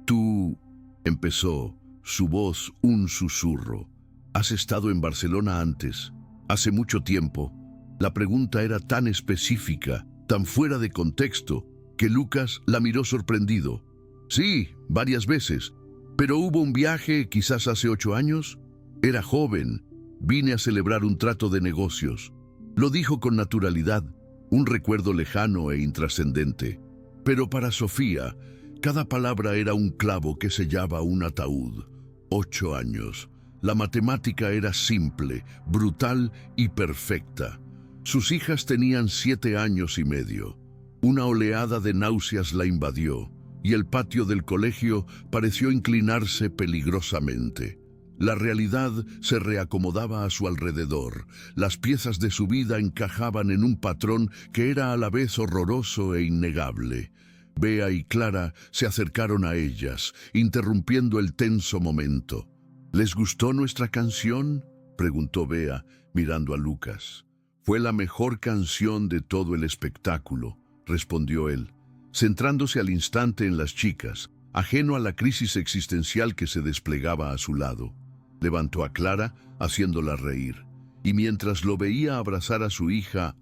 «Tú», empezó, su voz un susurro. «¿Has estado en Barcelona antes? Hace mucho tiempo». La pregunta era tan específica, tan fuera de contexto, que Lucas la miró sorprendido. «Sí, varias veces. Pero hubo un viaje, quizás hace 8 años. Era joven. Vine a celebrar un trato de negocios». Lo dijo con naturalidad, un recuerdo lejano e intrascendente. Pero para Sofía, cada palabra era un clavo que sellaba un ataúd. 8 años. La matemática era simple, brutal y perfecta. Sus hijas tenían 7 años y medio. Una oleada de náuseas la invadió, y el patio del colegio pareció inclinarse peligrosamente. La realidad se reacomodaba a su alrededor. Las piezas de su vida encajaban en un patrón que era a la vez horroroso e innegable. Bea y Clara se acercaron a ellas, interrumpiendo el tenso momento. «¿Les gustó nuestra canción?», preguntó Bea, mirando a Lucas. «Fue la mejor canción de todo el espectáculo», respondió él, centrándose al instante en las chicas, ajeno a la crisis existencial que se desplegaba a su lado. Levantó a Clara, haciéndola reír, y mientras lo veía abrazar a su hija,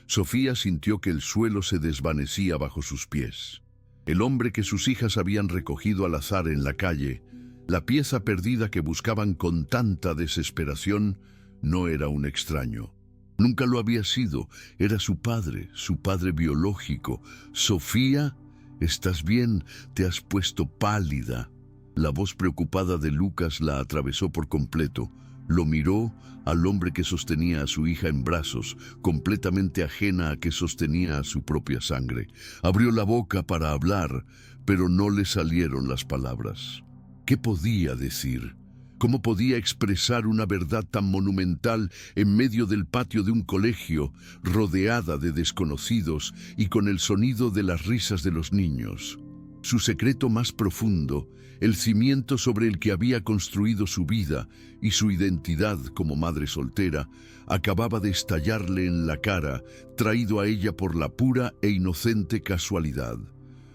Sofía sintió que el suelo se desvanecía bajo sus pies. El hombre que sus hijas habían recogido al azar en la calle, la pieza perdida que buscaban con tanta desesperación, no era un extraño. Nunca lo había sido, era su padre biológico. «Sofía, ¿estás bien? Te has puesto pálida». La voz preocupada de Lucas la atravesó por completo. Lo miró al hombre que sostenía a su hija en brazos, completamente ajena a que sostenía a su propia sangre. Abrió la boca para hablar, pero no le salieron las palabras. ¿Qué podía decir? ¿Cómo podía expresar una verdad tan monumental en medio del patio de un colegio, rodeada de desconocidos y con el sonido de las risas de los niños? Su secreto más profundo, el cimiento sobre el que había construido su vida y su identidad como madre soltera, acababa de estallarle en la cara, traído a ella por la pura e inocente casualidad.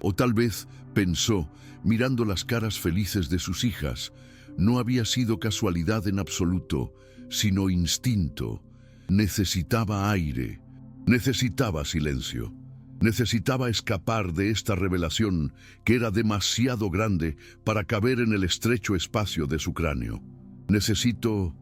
O tal vez, pensó, mirando las caras felices de sus hijas, no había sido casualidad en absoluto, sino instinto. Necesitaba aire, necesitaba silencio. Necesitaba escapar de esta revelación que era demasiado grande para caber en el estrecho espacio de su cráneo. Necesito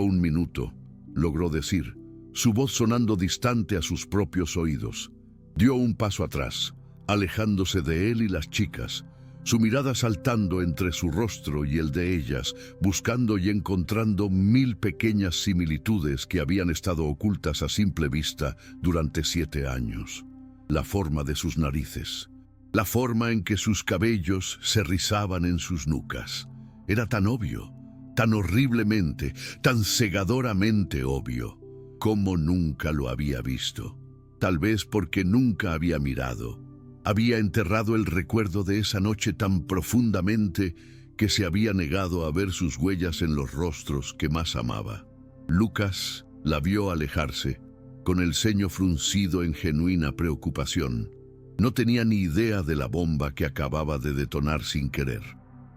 un minuto», logró decir, su voz sonando distante a sus propios oídos. Dio un paso atrás, alejándose de él y las chicas, su mirada saltando entre su rostro y el de ellas, buscando y encontrando 1000 pequeñas similitudes que habían estado ocultas a simple vista durante 7 años. La forma de sus narices, la forma en que sus cabellos se rizaban en sus nucas. Era tan obvio, tan horriblemente, tan cegadoramente obvio, como nunca lo había visto. Tal vez porque nunca había mirado. Había enterrado el recuerdo de esa noche tan profundamente que se había negado a ver sus huellas en los rostros que más amaba. Lucas la vio alejarse, con el ceño fruncido en genuina preocupación. No tenía ni idea de la bomba que acababa de detonar sin querer.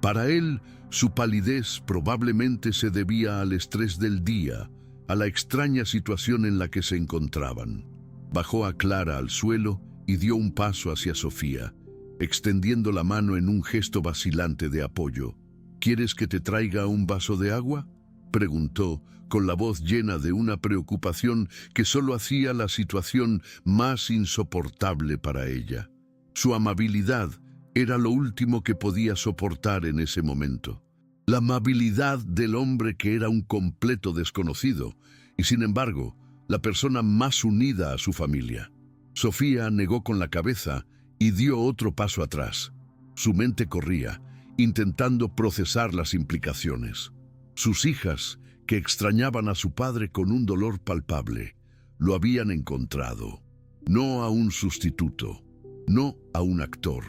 Para él, su palidez probablemente se debía al estrés del día, a la extraña situación en la que se encontraban. Bajó a Clara al suelo y dio un paso hacia Sofía, extendiendo la mano en un gesto vacilante de apoyo. «¿Quieres que te traiga un vaso de agua?», preguntó, con la voz llena de una preocupación que solo hacía la situación más insoportable para ella. Su amabilidad era lo último que podía soportar en ese momento. La amabilidad del hombre que era un completo desconocido, y sin embargo, la persona más unida a su familia. Sofía negó con la cabeza y dio otro paso atrás. Su mente corría, intentando procesar las implicaciones. Sus hijas, que extrañaban a su padre con un dolor palpable, lo habían encontrado. No a un sustituto, no a un actor.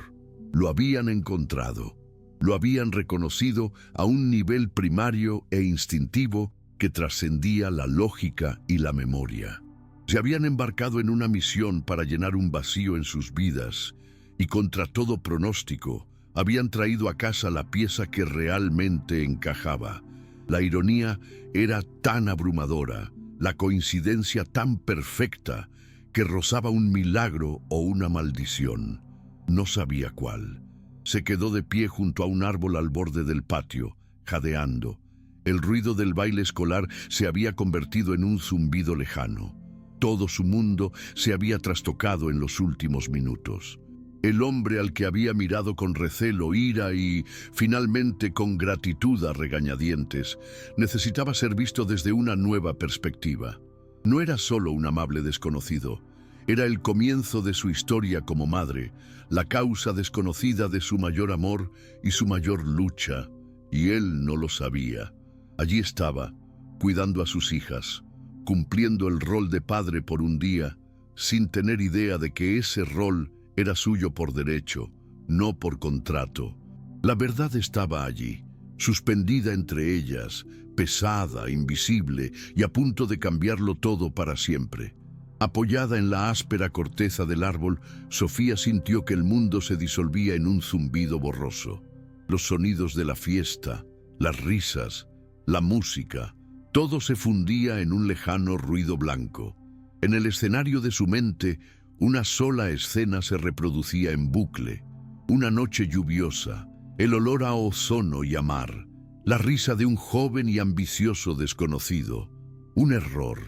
Lo habían encontrado. Lo habían reconocido a un nivel primario e instintivo que trascendía la lógica y la memoria. Se habían embarcado en una misión para llenar un vacío en sus vidas y contra todo pronóstico Habían traído a casa la pieza que realmente encajaba. La ironía era tan abrumadora, la coincidencia tan perfecta, que rozaba un milagro o una maldición. No sabía cuál. Se quedó de pie junto a un árbol al borde del patio, jadeando. El ruido del baile escolar se había convertido en un zumbido lejano. Todo su mundo se había trastocado en los últimos minutos. El hombre al que había mirado con recelo, ira y, finalmente, con gratitud a regañadientes, necesitaba ser visto desde una nueva perspectiva. No era solo un amable desconocido. Era el comienzo de su historia como madre, la causa desconocida de su mayor amor y su mayor lucha, y él no lo sabía. Allí estaba, cuidando a sus hijas, cumpliendo el rol de padre por un día, sin tener idea de que ese rol era suyo por derecho, no por contrato. La verdad estaba allí, suspendida entre ellas, pesada, invisible y a punto de cambiarlo todo para siempre. Apoyada en la áspera corteza del árbol, Sofía sintió que el mundo se disolvía en un zumbido borroso. Los sonidos de la fiesta, las risas, la música, todo se fundía en un lejano ruido blanco. En el escenario de su mente, una sola escena se reproducía en bucle. Una noche lluviosa, el olor a ozono y a mar, la risa de un joven y ambicioso desconocido. Un error,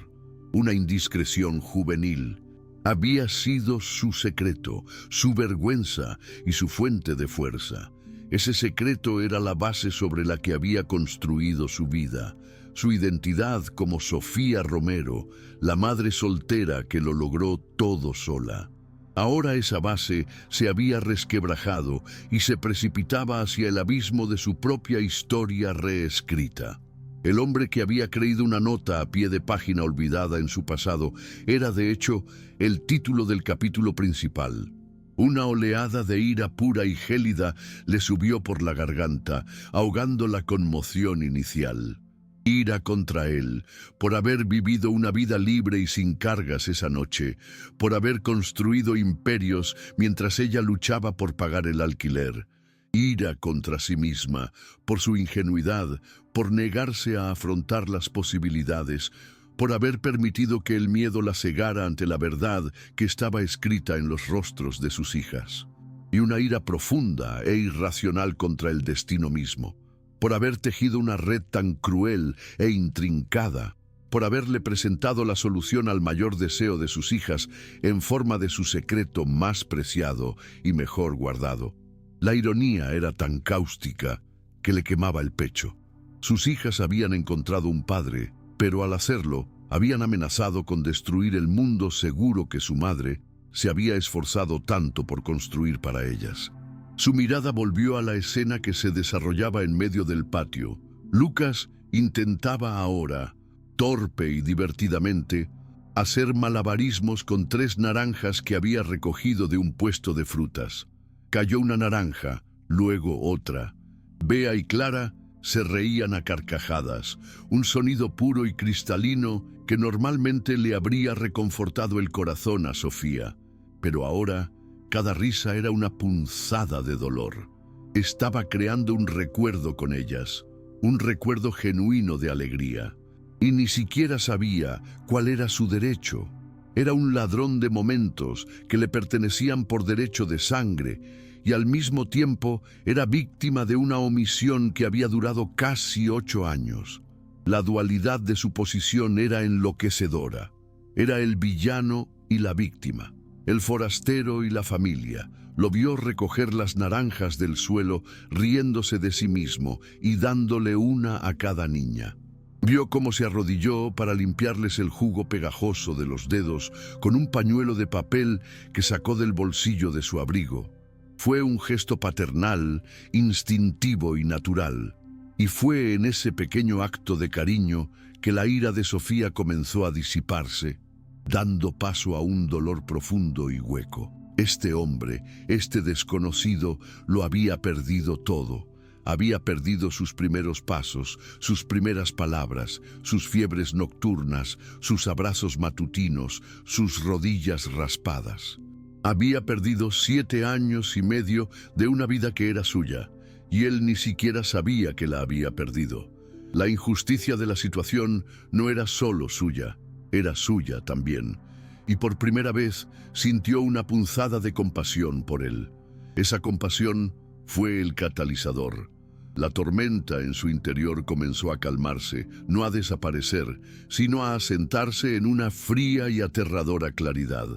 una indiscreción juvenil. Había sido su secreto, su vergüenza y su fuente de fuerza. Ese secreto era la base sobre la que había construido su vida, su identidad como Sofía Romero, la madre soltera que lo logró todo sola. Ahora esa base se había resquebrajado y se precipitaba hacia el abismo de su propia historia reescrita. El hombre que había creído una nota a pie de página olvidada en su pasado era, de hecho, el título del capítulo principal. Una oleada de ira pura y gélida le subió por la garganta, ahogando la conmoción inicial. Ira contra él, por haber vivido una vida libre y sin cargas esa noche, por haber construido imperios mientras ella luchaba por pagar el alquiler. Ira contra sí misma, por su ingenuidad, por negarse a afrontar las posibilidades, por haber permitido que el miedo la cegara ante la verdad que estaba escrita en los rostros de sus hijas. Y una ira profunda e irracional contra el destino mismo, por haber tejido una red tan cruel e intrincada, por haberle presentado la solución al mayor deseo de sus hijas en forma de su secreto más preciado y mejor guardado. La ironía era tan cáustica que le quemaba el pecho. Sus hijas habían encontrado un padre, pero al hacerlo, habían amenazado con destruir el mundo seguro que su madre se había esforzado tanto por construir para ellas. Su mirada volvió a la escena que se desarrollaba en medio del patio. Lucas intentaba ahora, torpe y divertidamente, hacer malabarismos con 3 naranjas que había recogido de un puesto de frutas. Cayó una naranja, luego otra. Bea y Clara se reían a carcajadas, un sonido puro y cristalino que normalmente le habría reconfortado el corazón a Sofía. Pero ahora, cada risa era una punzada de dolor. Estaba creando un recuerdo con ellas, un recuerdo genuino de alegría. Y ni siquiera sabía cuál era su derecho. Era un ladrón de momentos que le pertenecían por derecho de sangre, y al mismo tiempo era víctima de una omisión que había durado casi 8 años. La dualidad de su posición era enloquecedora. Era el villano y la víctima, el forastero y la familia. Lo vio recoger las naranjas del suelo, riéndose de sí mismo y dándole una a cada niña. Vio cómo se arrodilló para limpiarles el jugo pegajoso de los dedos con un pañuelo de papel que sacó del bolsillo de su abrigo. Fue un gesto paternal, instintivo y natural. Y fue en ese pequeño acto de cariño que la ira de Sofía comenzó a disiparse, dando paso a un dolor profundo y hueco. Este hombre, este desconocido, lo había perdido todo. Había perdido sus primeros pasos, sus primeras palabras, sus fiebres nocturnas, sus abrazos matutinos, sus rodillas raspadas. Había perdido 7 años y medio de una vida que era suya, y él ni siquiera sabía que la había perdido. La injusticia de la situación no era solo suya, era suya también, y por primera vez sintió una punzada de compasión por él. Esa compasión fue el catalizador. La tormenta en su interior comenzó a calmarse, no a desaparecer, sino a asentarse en una fría y aterradora claridad.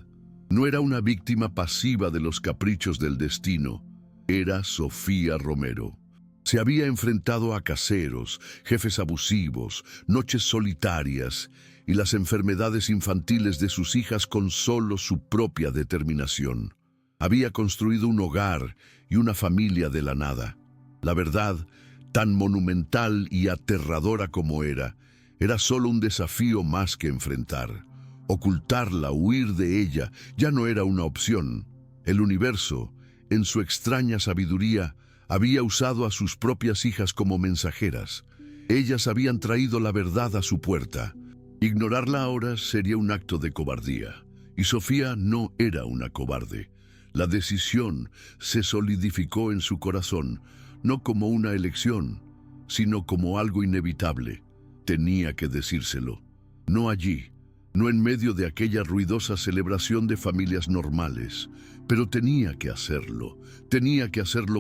No era una víctima pasiva de los caprichos del destino, era Sofía Romero. Se había enfrentado a caseros, jefes abusivos, noches solitarias y las enfermedades infantiles de sus hijas con solo su propia determinación. Había construido un hogar y una familia de la nada. La verdad, tan monumental y aterradora como era solo un desafío más que enfrentar. Ocultarla, huir de ella, ya no era una opción. El universo, en su extraña sabiduría, había usado a sus propias hijas como mensajeras. Ellas habían traído la verdad a su puerta. Ignorarla ahora sería un acto de cobardía. Y Sofía no era una cobarde. La decisión se solidificó en su corazón, no como una elección, sino como algo inevitable. Tenía que decírselo. No allí, no en medio de aquella ruidosa celebración de familias normales, pero tenía que hacerlo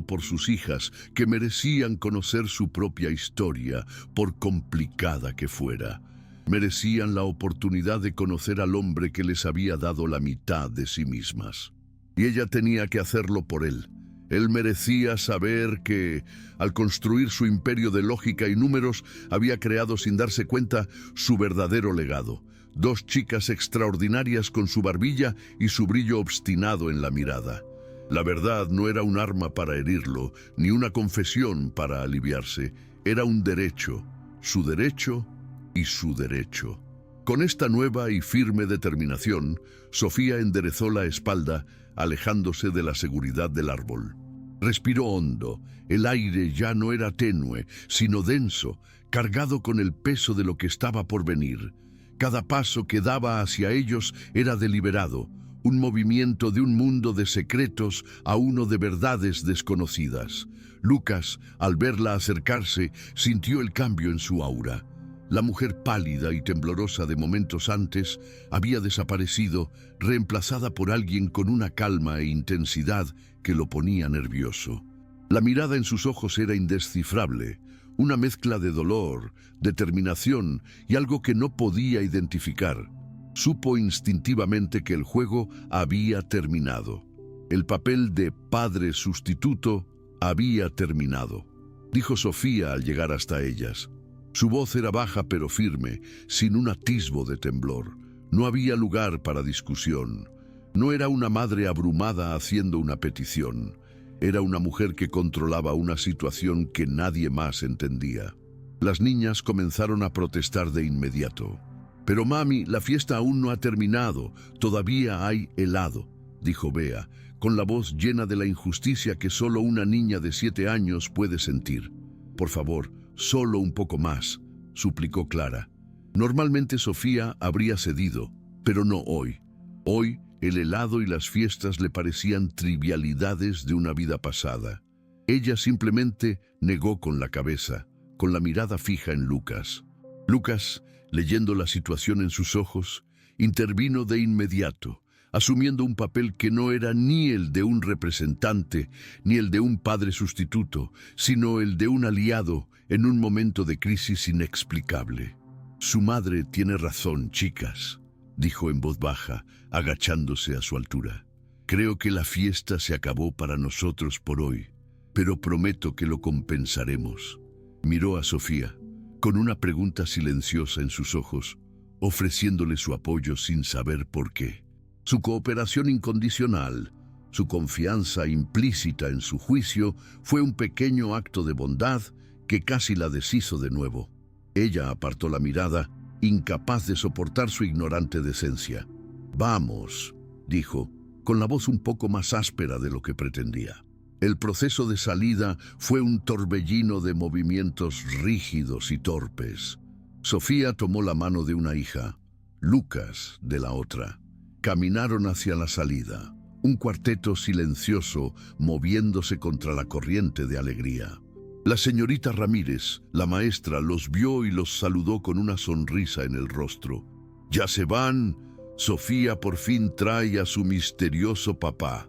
por sus hijas, que merecían conocer su propia historia, por complicada que fuera. Merecían la oportunidad de conocer al hombre que les había dado la mitad de sí mismas. Y ella tenía que hacerlo por él. Él merecía saber que, al construir su imperio de lógica y números, había creado sin darse cuenta su verdadero legado. 2 chicas extraordinarias con su barbilla y su brillo obstinado en la mirada. La verdad no era un arma para herirlo, ni una confesión para aliviarse. Era un derecho, su derecho y su derecho. Con esta nueva y firme determinación, Sofía enderezó la espalda, alejándose de la seguridad del árbol. Respiró hondo. El aire ya no era tenue, sino denso, cargado con el peso de lo que estaba por venir. Cada paso que daba hacia ellos era deliberado, un movimiento de un mundo de secretos a uno de verdades desconocidas. Lucas, al verla acercarse, sintió el cambio en su aura. La mujer pálida y temblorosa de momentos antes había desaparecido, reemplazada por alguien con una calma e intensidad que lo ponía nervioso. La mirada en sus ojos era indescifrable, una mezcla de dolor, determinación y algo que no podía identificar. Supo instintivamente que el juego había terminado. El papel de padre sustituto había terminado, dijo Sofía al llegar hasta ellas. Su voz era baja pero firme, sin un atisbo de temblor. No había lugar para discusión. No era una madre abrumada haciendo una petición. Era una mujer que controlaba una situación que nadie más entendía. Las niñas comenzaron a protestar de inmediato. «Pero mami, la fiesta aún no ha terminado. Todavía hay helado», dijo Bea, con la voz llena de la injusticia que solo una niña de 7 años puede sentir. «Por favor, solo un poco más», suplicó Clara. Normalmente Sofía habría cedido, pero no hoy. Hoy el helado y las fiestas le parecían trivialidades de una vida pasada. Ella simplemente negó con la cabeza, con la mirada fija en Lucas. Lucas, leyendo la situación en sus ojos, intervino de inmediato, asumiendo un papel que no era ni el de un representante, ni el de un padre sustituto, sino el de un aliado en un momento de crisis inexplicable. «Su madre tiene razón, chicas», dijo en voz baja, agachándose a su altura. «Creo que la fiesta se acabó para nosotros por hoy, pero prometo que lo compensaremos». Miró a Sofía, con una pregunta silenciosa en sus ojos, ofreciéndole su apoyo sin saber por qué. Su cooperación incondicional, su confianza implícita en su juicio, fue un pequeño acto de bondad que casi la deshizo de nuevo. Ella apartó la mirada, incapaz de soportar su ignorante decencia. «Vamos», dijo, con la voz un poco más áspera de lo que pretendía. El proceso de salida fue un torbellino de movimientos rígidos y torpes. Sofía tomó la mano de una hija, Lucas de la otra. Caminaron hacia la salida. un cuarteto silencioso moviéndose contra la corriente de alegría. La señorita Ramírez, la maestra, los vio y los saludó con una sonrisa en el rostro. «¿Ya se van? Sofía por fin trae a su misterioso papá»,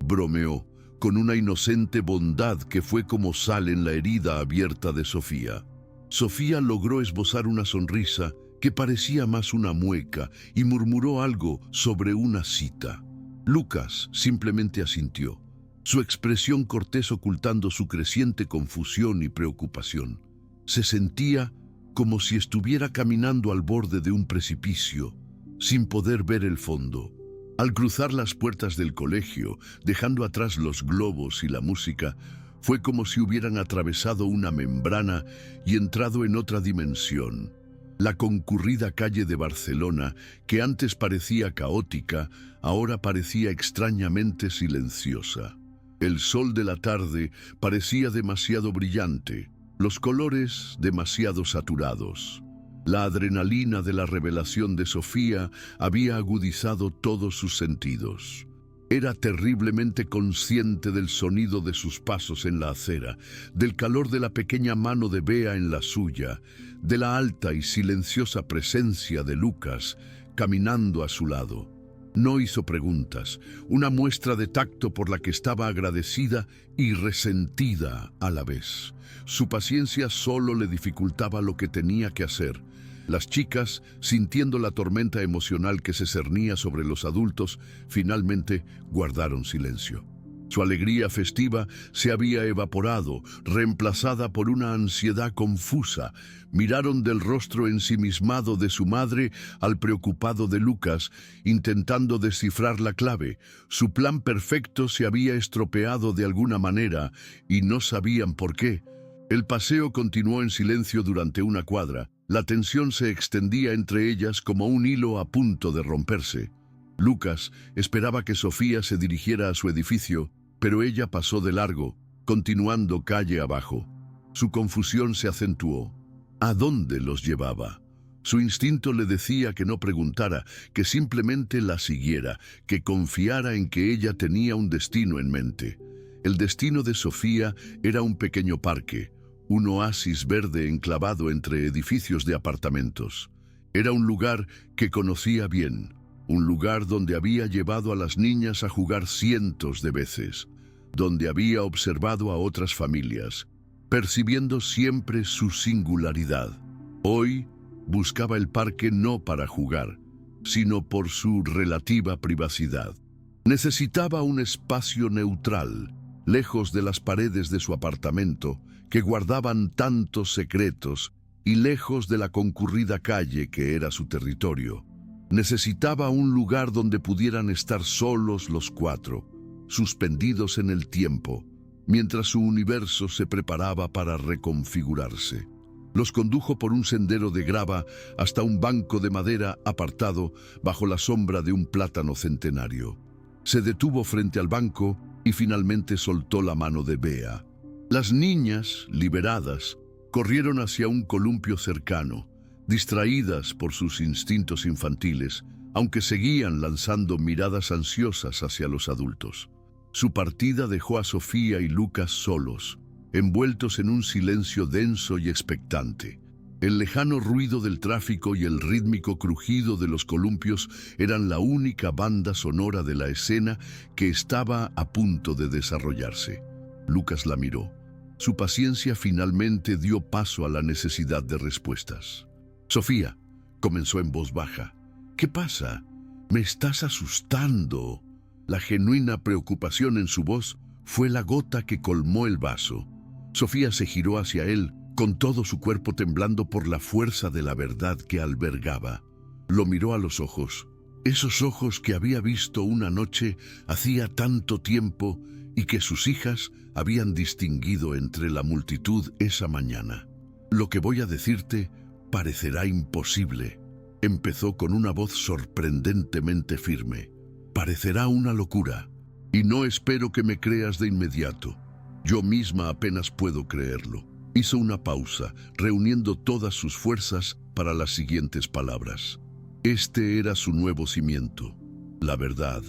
bromeó, con una inocente bondad que fue como sal en la herida abierta de Sofía. Sofía logró esbozar una sonrisa que parecía más una mueca y murmuró algo sobre una cita. Lucas simplemente asintió, su expresión cortés ocultando su creciente confusión y preocupación. Se sentía como si estuviera caminando al borde de un precipicio, sin poder ver el fondo. Al cruzar las puertas del colegio, dejando atrás los globos y la música, fue como si hubieran atravesado una membrana y entrado en otra dimensión. La concurrida calle de Barcelona, que antes parecía caótica, ahora parecía extrañamente silenciosa. El sol de la tarde parecía demasiado brillante, los colores demasiado saturados. La adrenalina de la revelación de Sofía había agudizado todos sus sentidos. Era terriblemente consciente del sonido de sus pasos en la acera, del calor de la pequeña mano de Bea en la suya, de la alta y silenciosa presencia de Lucas caminando a su lado. No hizo preguntas, una muestra de tacto por la que estaba agradecida y resentida a la vez. Su paciencia solo le dificultaba lo que tenía que hacer. Las chicas, sintiendo la tormenta emocional que se cernía sobre los adultos, finalmente guardaron silencio. Su alegría festiva se había evaporado, reemplazada por una ansiedad confusa. Miraron del rostro ensimismado de su madre al preocupado de Lucas, intentando descifrar la clave. Su plan perfecto se había estropeado de alguna manera y no sabían por qué. El paseo continuó en silencio durante una cuadra. La tensión se extendía entre ellas como un hilo a punto de romperse. Lucas esperaba que Sofía se dirigiera a su edificio, pero ella pasó de largo, continuando calle abajo. Su confusión se acentuó. ¿A dónde los llevaba? Su instinto le decía que no preguntara, que simplemente la siguiera, que confiara en que ella tenía un destino en mente. El destino de Sofía era un pequeño parque, un oasis verde enclavado entre edificios de apartamentos. Era un lugar que conocía bien, un lugar donde había llevado a las niñas a jugar cientos de veces, donde había observado a otras familias, percibiendo siempre su singularidad. Hoy buscaba el parque no para jugar, sino por su relativa privacidad. Necesitaba un espacio neutral, lejos de las paredes de su apartamento, que guardaban tantos secretos, y lejos de la concurrida calle que era su territorio. Necesitaba un lugar donde pudieran estar solos los cuatro, suspendidos en el tiempo, mientras su universo se preparaba para reconfigurarse. Los condujo por un sendero de grava hasta un banco de madera apartado bajo la sombra de un plátano centenario. Se detuvo frente al banco y finalmente soltó la mano de Bea. Las niñas, liberadas, corrieron hacia un columpio cercano, distraídas por sus instintos infantiles, aunque seguían lanzando miradas ansiosas hacia los adultos. Su partida dejó a Sofía y Lucas solos, envueltos en un silencio denso y expectante. El lejano ruido del tráfico y el rítmico crujido de los columpios eran la única banda sonora de la escena que estaba a punto de desarrollarse. Lucas la miró. Su paciencia finalmente dio paso a la necesidad de respuestas. «Sofía», comenzó en voz baja, «¿qué pasa? Me estás asustando». La genuina preocupación en su voz fue la gota que colmó el vaso. Sofía se giró hacia él, con todo su cuerpo temblando por la fuerza de la verdad que albergaba. Lo miró a los ojos, esos ojos que había visto una noche hacía tanto tiempo y que sus hijas habían distinguido entre la multitud esa mañana. «Lo que voy a decirte parecerá imposible», empezó con una voz sorprendentemente firme. «Parecerá una locura, y no espero que me creas de inmediato. Yo misma apenas puedo creerlo». Hizo una pausa, reuniendo todas sus fuerzas para las siguientes palabras. Este era su nuevo cimiento, la verdad.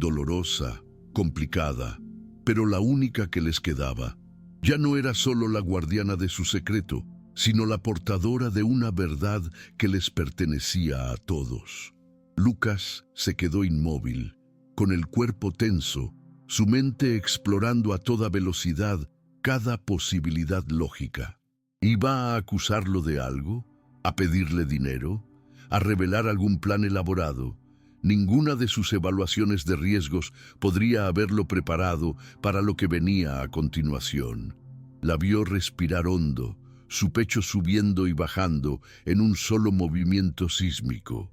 dolorosa, complicada, pero la única que les quedaba. Ya no era solo la guardiana de su secreto, sino la portadora de una verdad que les pertenecía a todos. Lucas se quedó inmóvil, con el cuerpo tenso, su mente explorando a toda velocidad cada posibilidad lógica. ¿Iba a acusarlo de algo? ¿A pedirle dinero? ¿A revelar algún plan elaborado? Ninguna de sus evaluaciones de riesgos podría haberlo preparado para lo que venía a continuación. La vio respirar hondo, su pecho subiendo y bajando en un solo movimiento sísmico.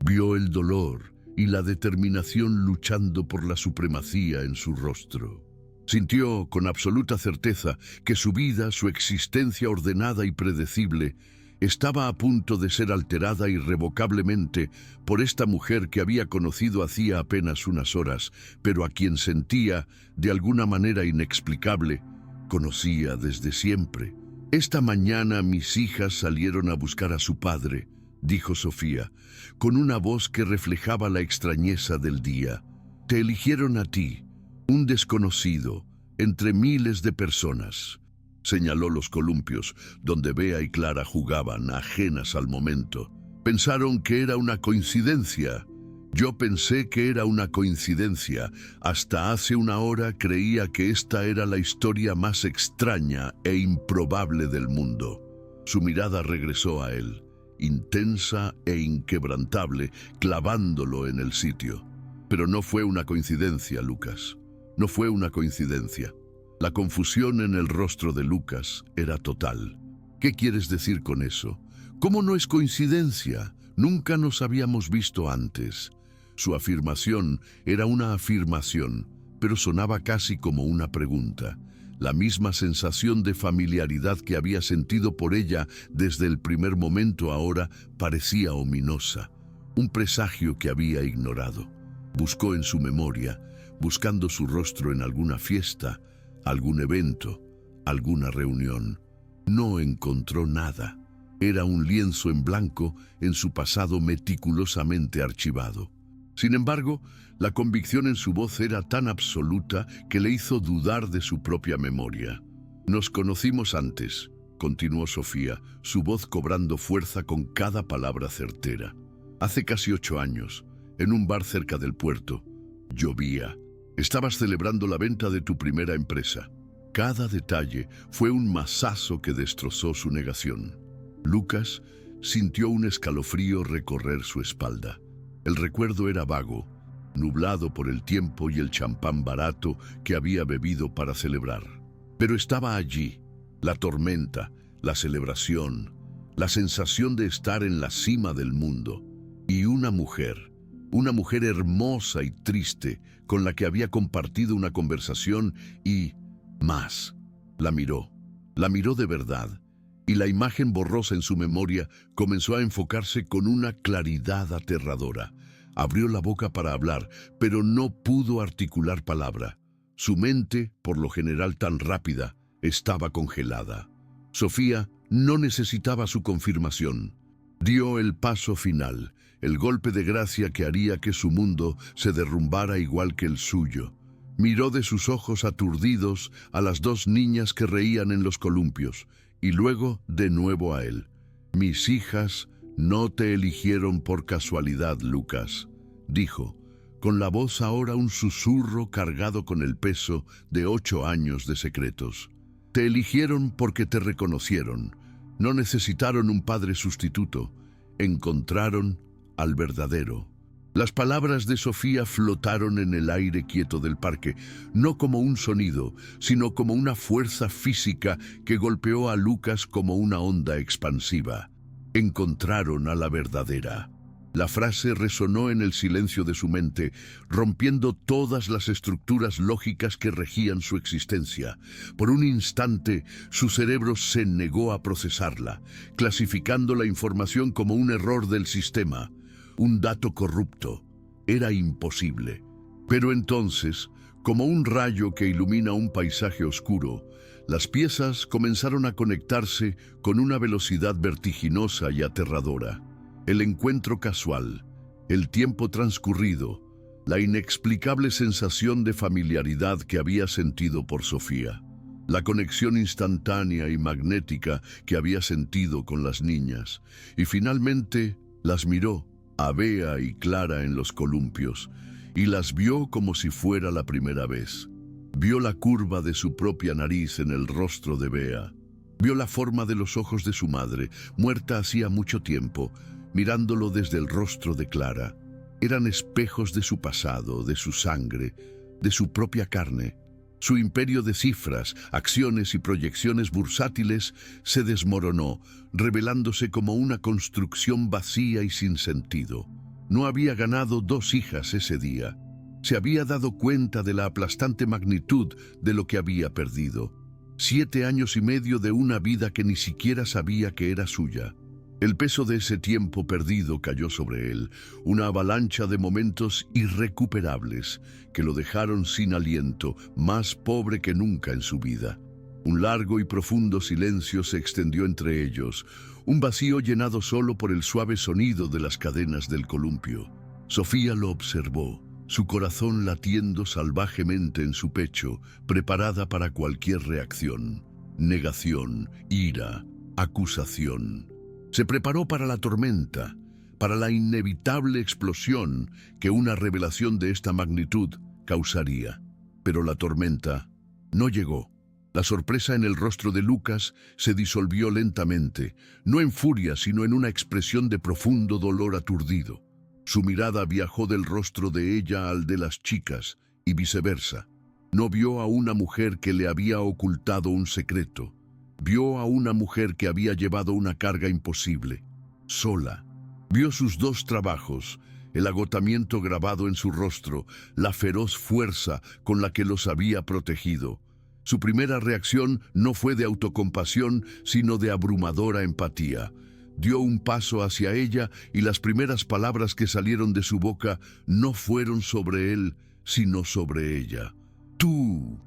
Vio el dolor y la determinación luchando por la supremacía en su rostro. Sintió con absoluta certeza que su vida, su existencia ordenada y predecible, estaba a punto de ser alterada irrevocablemente por esta mujer que había conocido hacía apenas unas horas, pero a quien sentía, de alguna manera inexplicable, conocía desde siempre. «Esta mañana mis hijas salieron a buscar a su padre», dijo Sofía, con una voz que reflejaba la extrañeza del día. «Te eligieron a ti, un desconocido, entre miles de personas». Señaló los columpios, donde Bea y Clara jugaban, ajenas al momento. «Pensaron que era una coincidencia. Yo pensé que era una coincidencia. Hasta hace una hora creía que esta era la historia más extraña e improbable del mundo». Su mirada regresó a él, intensa e inquebrantable, clavándolo en el sitio. «Pero no fue una coincidencia, Lucas. No fue una coincidencia». La confusión en el rostro de Lucas era total. «¿Qué quieres decir con eso? ¿Cómo no es coincidencia? Nunca nos habíamos visto antes». Su afirmación era una afirmación, pero sonaba casi como una pregunta. La misma sensación de familiaridad que había sentido por ella desde el primer momento ahora parecía ominosa, un presagio que había ignorado. Buscó en su memoria, buscando su rostro en alguna fiesta, algún evento, alguna reunión. No encontró nada. Era un lienzo en blanco en su pasado meticulosamente archivado. Sin embargo, la convicción en su voz era tan absoluta que le hizo dudar de su propia memoria. «Nos conocimos antes», continuó Sofía, su voz cobrando fuerza con cada palabra certera. «Hace casi 8 años, en un bar cerca del puerto. Llovía. Estabas celebrando la venta de tu primera empresa». Cada detalle fue un mazazo que destrozó su negación. Lucas sintió un escalofrío recorrer su espalda. El recuerdo era vago, nublado por el tiempo y el champán barato que había bebido para celebrar. Pero estaba allí, la tormenta, la celebración, la sensación de estar en la cima del mundo, y una mujer hermosa y triste, con la que había compartido una conversación y, más, la miró de verdad, y la imagen borrosa en su memoria comenzó a enfocarse con una claridad aterradora. Abrió la boca para hablar, pero no pudo articular palabra. Su mente, por lo general tan rápida, estaba congelada. Sofía no necesitaba su confirmación. Dio el paso final, el golpe de gracia que haría que su mundo se derrumbara igual que el suyo. Miró de sus ojos aturdidos a las 2 niñas que reían en los columpios, y luego de nuevo a él. «Mis hijas no te eligieron por casualidad, Lucas», dijo, con la voz ahora un susurro cargado con el peso de 8 años de secretos. «Te eligieron porque te reconocieron. No necesitaron un padre sustituto. Encontraron al verdadero». Las palabras de Sofía flotaron en el aire quieto del parque, no como un sonido, sino como una fuerza física que golpeó a Lucas como una onda expansiva. Encontraron a la verdadera. La frase resonó en el silencio de su mente, rompiendo todas las estructuras lógicas que regían su existencia. Por un instante, su cerebro se negó a procesarla, clasificando la información como un error del sistema. Un dato corrupto. Era imposible. Pero entonces, como un rayo que ilumina un paisaje oscuro, las piezas comenzaron a conectarse con una velocidad vertiginosa y aterradora. El encuentro casual, el tiempo transcurrido, la inexplicable sensación de familiaridad que había sentido por Sofía, la conexión instantánea y magnética que había sentido con las niñas, y finalmente las miró a Bea y Clara en los columpios, y las vio como si fuera la primera vez. Vio la curva de su propia nariz en el rostro de Bea. Vio la forma de los ojos de su madre, muerta hacía mucho tiempo, mirándolo desde el rostro de Clara. Eran espejos de su pasado, de su sangre, de su propia carne. Su imperio de cifras, acciones y proyecciones bursátiles se desmoronó, revelándose como una construcción vacía y sin sentido. No había ganado 2 hijas ese día. Se había dado cuenta de la aplastante magnitud de lo que había perdido. 7 años y medio de una vida que ni siquiera sabía que era suya. El peso de ese tiempo perdido cayó sobre él, una avalancha de momentos irrecuperables que lo dejaron sin aliento, más pobre que nunca en su vida. Un largo y profundo silencio se extendió entre ellos, un vacío llenado solo por el suave sonido de las cadenas del columpio. Sofía lo observó, su corazón latiendo salvajemente en su pecho, preparada para cualquier reacción. Negación, ira, acusación. Se preparó para la tormenta, para la inevitable explosión que una revelación de esta magnitud causaría. Pero la tormenta no llegó. La sorpresa en el rostro de Lucas se disolvió lentamente, no en furia, sino en una expresión de profundo dolor aturdido. Su mirada viajó del rostro de ella al de las chicas, y viceversa. No vio a una mujer que le había ocultado un secreto. Vio a una mujer que había llevado una carga imposible, sola. Vio sus 2 trabajos, el agotamiento grabado en su rostro, la feroz fuerza con la que los había protegido. Su primera reacción no fue de autocompasión, sino de abrumadora empatía. Dio un paso hacia ella y las primeras palabras que salieron de su boca no fueron sobre él, sino sobre ella. «Tú»,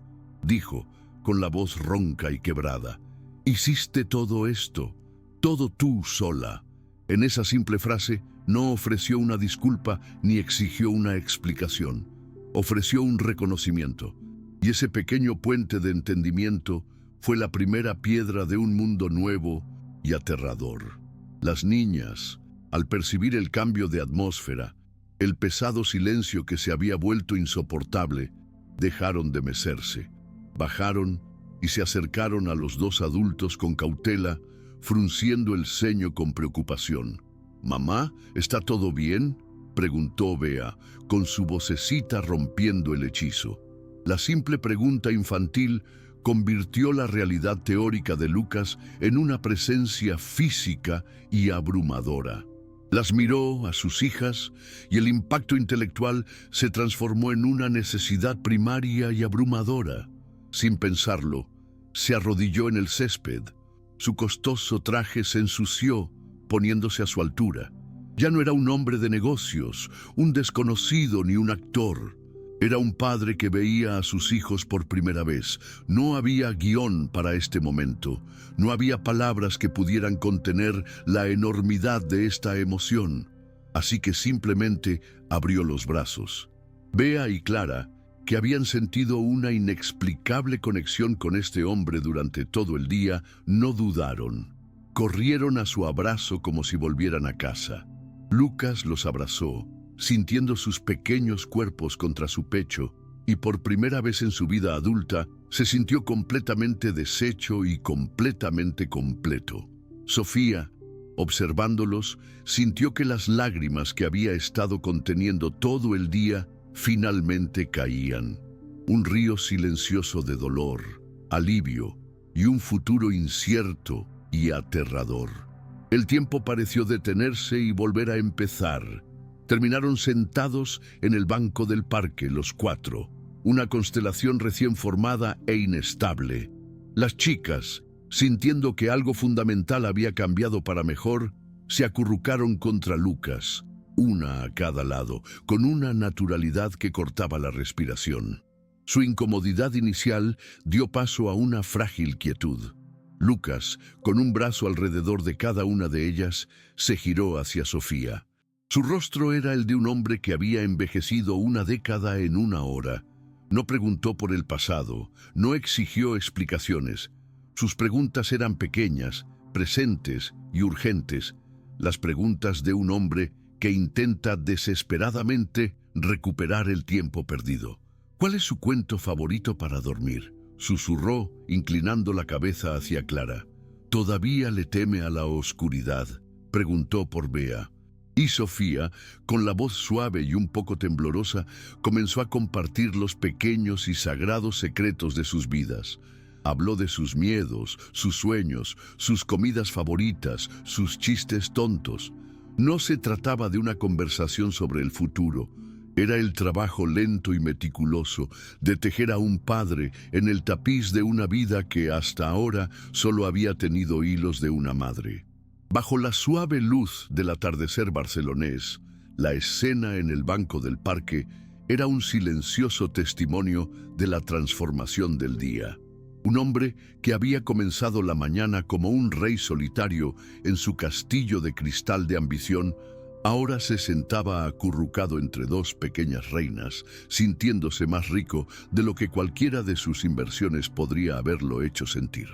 dijo, con la voz ronca y quebrada, «hiciste todo esto, todo tú sola». En esa simple frase no ofreció una disculpa ni exigió una explicación. Ofreció un reconocimiento. Y ese pequeño puente de entendimiento fue la primera piedra de un mundo nuevo y aterrador. Las niñas, al percibir el cambio de atmósfera, el pesado silencio que se había vuelto insoportable, dejaron de mecerse. Bajaron y se acercaron a los 2 adultos con cautela, frunciendo el ceño con preocupación. «¿Mamá, está todo bien?», preguntó Bea, con su vocecita rompiendo el hechizo. La simple pregunta infantil convirtió la realidad teórica de Lucas en una presencia física y abrumadora. Las miró a sus hijas y el impacto intelectual se transformó en una necesidad primaria y abrumadora. Sin pensarlo, se arrodilló en el césped. Su costoso traje se ensució, poniéndose a su altura. Ya no era un hombre de negocios, un desconocido ni un actor. Era un padre que veía a sus hijos por primera vez. No había guión para este momento. No había palabras que pudieran contener la enormidad de esta emoción. Así que simplemente abrió los brazos. Bea y Clara, que habían sentido una inexplicable conexión con este hombre durante todo el día, no dudaron. Corrieron a su abrazo como si volvieran a casa. Lucas los abrazó, sintiendo sus pequeños cuerpos contra su pecho, y por primera vez en su vida adulta, se sintió completamente deshecho y completamente completo. Sofía, observándolos, sintió que las lágrimas que había estado conteniendo todo el día finalmente caían. Un río silencioso de dolor, alivio y un futuro incierto y aterrador. El tiempo pareció detenerse y volver a empezar. Terminaron sentados en el banco del parque los 4, una constelación recién formada e inestable. Las chicas, sintiendo que algo fundamental había cambiado para mejor, se acurrucaron contra Lucas, una a cada lado, con una naturalidad que cortaba la respiración. Su incomodidad inicial dio paso a una frágil quietud. Lucas, con un brazo alrededor de cada una de ellas, se giró hacia Sofía. Su rostro era el de un hombre que había envejecido una década en una hora. No preguntó por el pasado, no exigió explicaciones. Sus preguntas eran pequeñas, presentes y urgentes, las preguntas de un hombre que intenta desesperadamente recuperar el tiempo perdido. ¿Cuál es su cuento favorito para dormir?, susurró, inclinando la cabeza hacia Clara. ¿Todavía le teme a la oscuridad?, preguntó por Bea. Y Sofía, con la voz suave y un poco temblorosa, comenzó a compartir los pequeños y sagrados secretos de sus vidas. Habló de sus miedos, sus sueños, sus comidas favoritas, sus chistes tontos. No se trataba de una conversación sobre el futuro. Era el trabajo lento y meticuloso de tejer a un padre en el tapiz de una vida que hasta ahora solo había tenido hilos de una madre. Bajo la suave luz del atardecer barcelonés, la escena en el banco del parque era un silencioso testimonio de la transformación del día. Un hombre que había comenzado la mañana como un rey solitario en su castillo de cristal de ambición, ahora se sentaba acurrucado entre dos pequeñas reinas, sintiéndose más rico de lo que cualquiera de sus inversiones podría haberlo hecho sentir.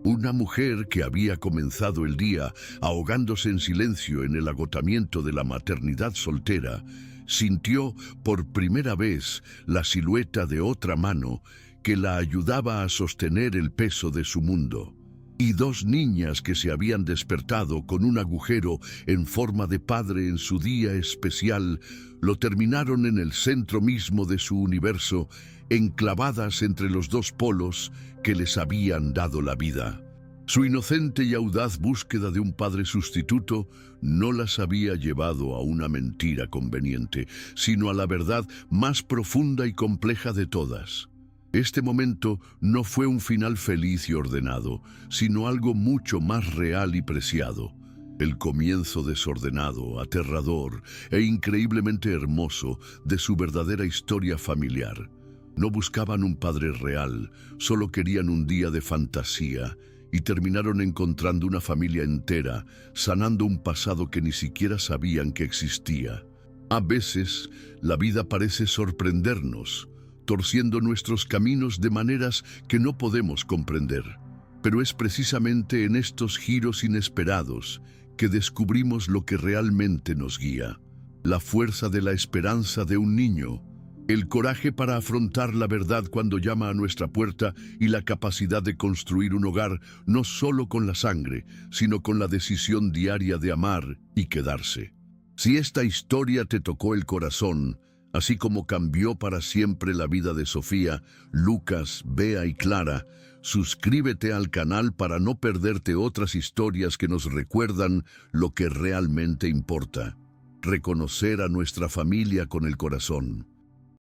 Una mujer que había comenzado el día ahogándose en silencio en el agotamiento de la maternidad soltera, sintió por primera vez la silueta de otra mano que la ayudaba a sostener el peso de su mundo. Y dos niñas que se habían despertado con un agujero en forma de padre en su día especial, lo terminaron en el centro mismo de su universo, enclavadas entre los dos polos que les habían dado la vida. Su inocente y audaz búsqueda de un padre sustituto no las había llevado a una mentira conveniente, sino a la verdad más profunda y compleja de todas. Este momento no fue un final feliz y ordenado, sino algo mucho más real y preciado. El comienzo desordenado, aterrador e increíblemente hermoso de su verdadera historia familiar. No buscaban un padre real, solo querían un día de fantasía, y terminaron encontrando una familia entera, sanando un pasado que ni siquiera sabían que existía. A veces, la vida parece sorprendernos, torciendo nuestros caminos de maneras que no podemos comprender. Pero es precisamente en estos giros inesperados que descubrimos lo que realmente nos guía. La fuerza de la esperanza de un niño, el coraje para afrontar la verdad cuando llama a nuestra puerta y la capacidad de construir un hogar no solo con la sangre, sino con la decisión diaria de amar y quedarse. Si esta historia te tocó el corazón, así como cambió para siempre la vida de Sofía, Lucas, Bea y Clara, suscríbete al canal para no perderte otras historias que nos recuerdan lo que realmente importa: reconocer a nuestra familia con el corazón.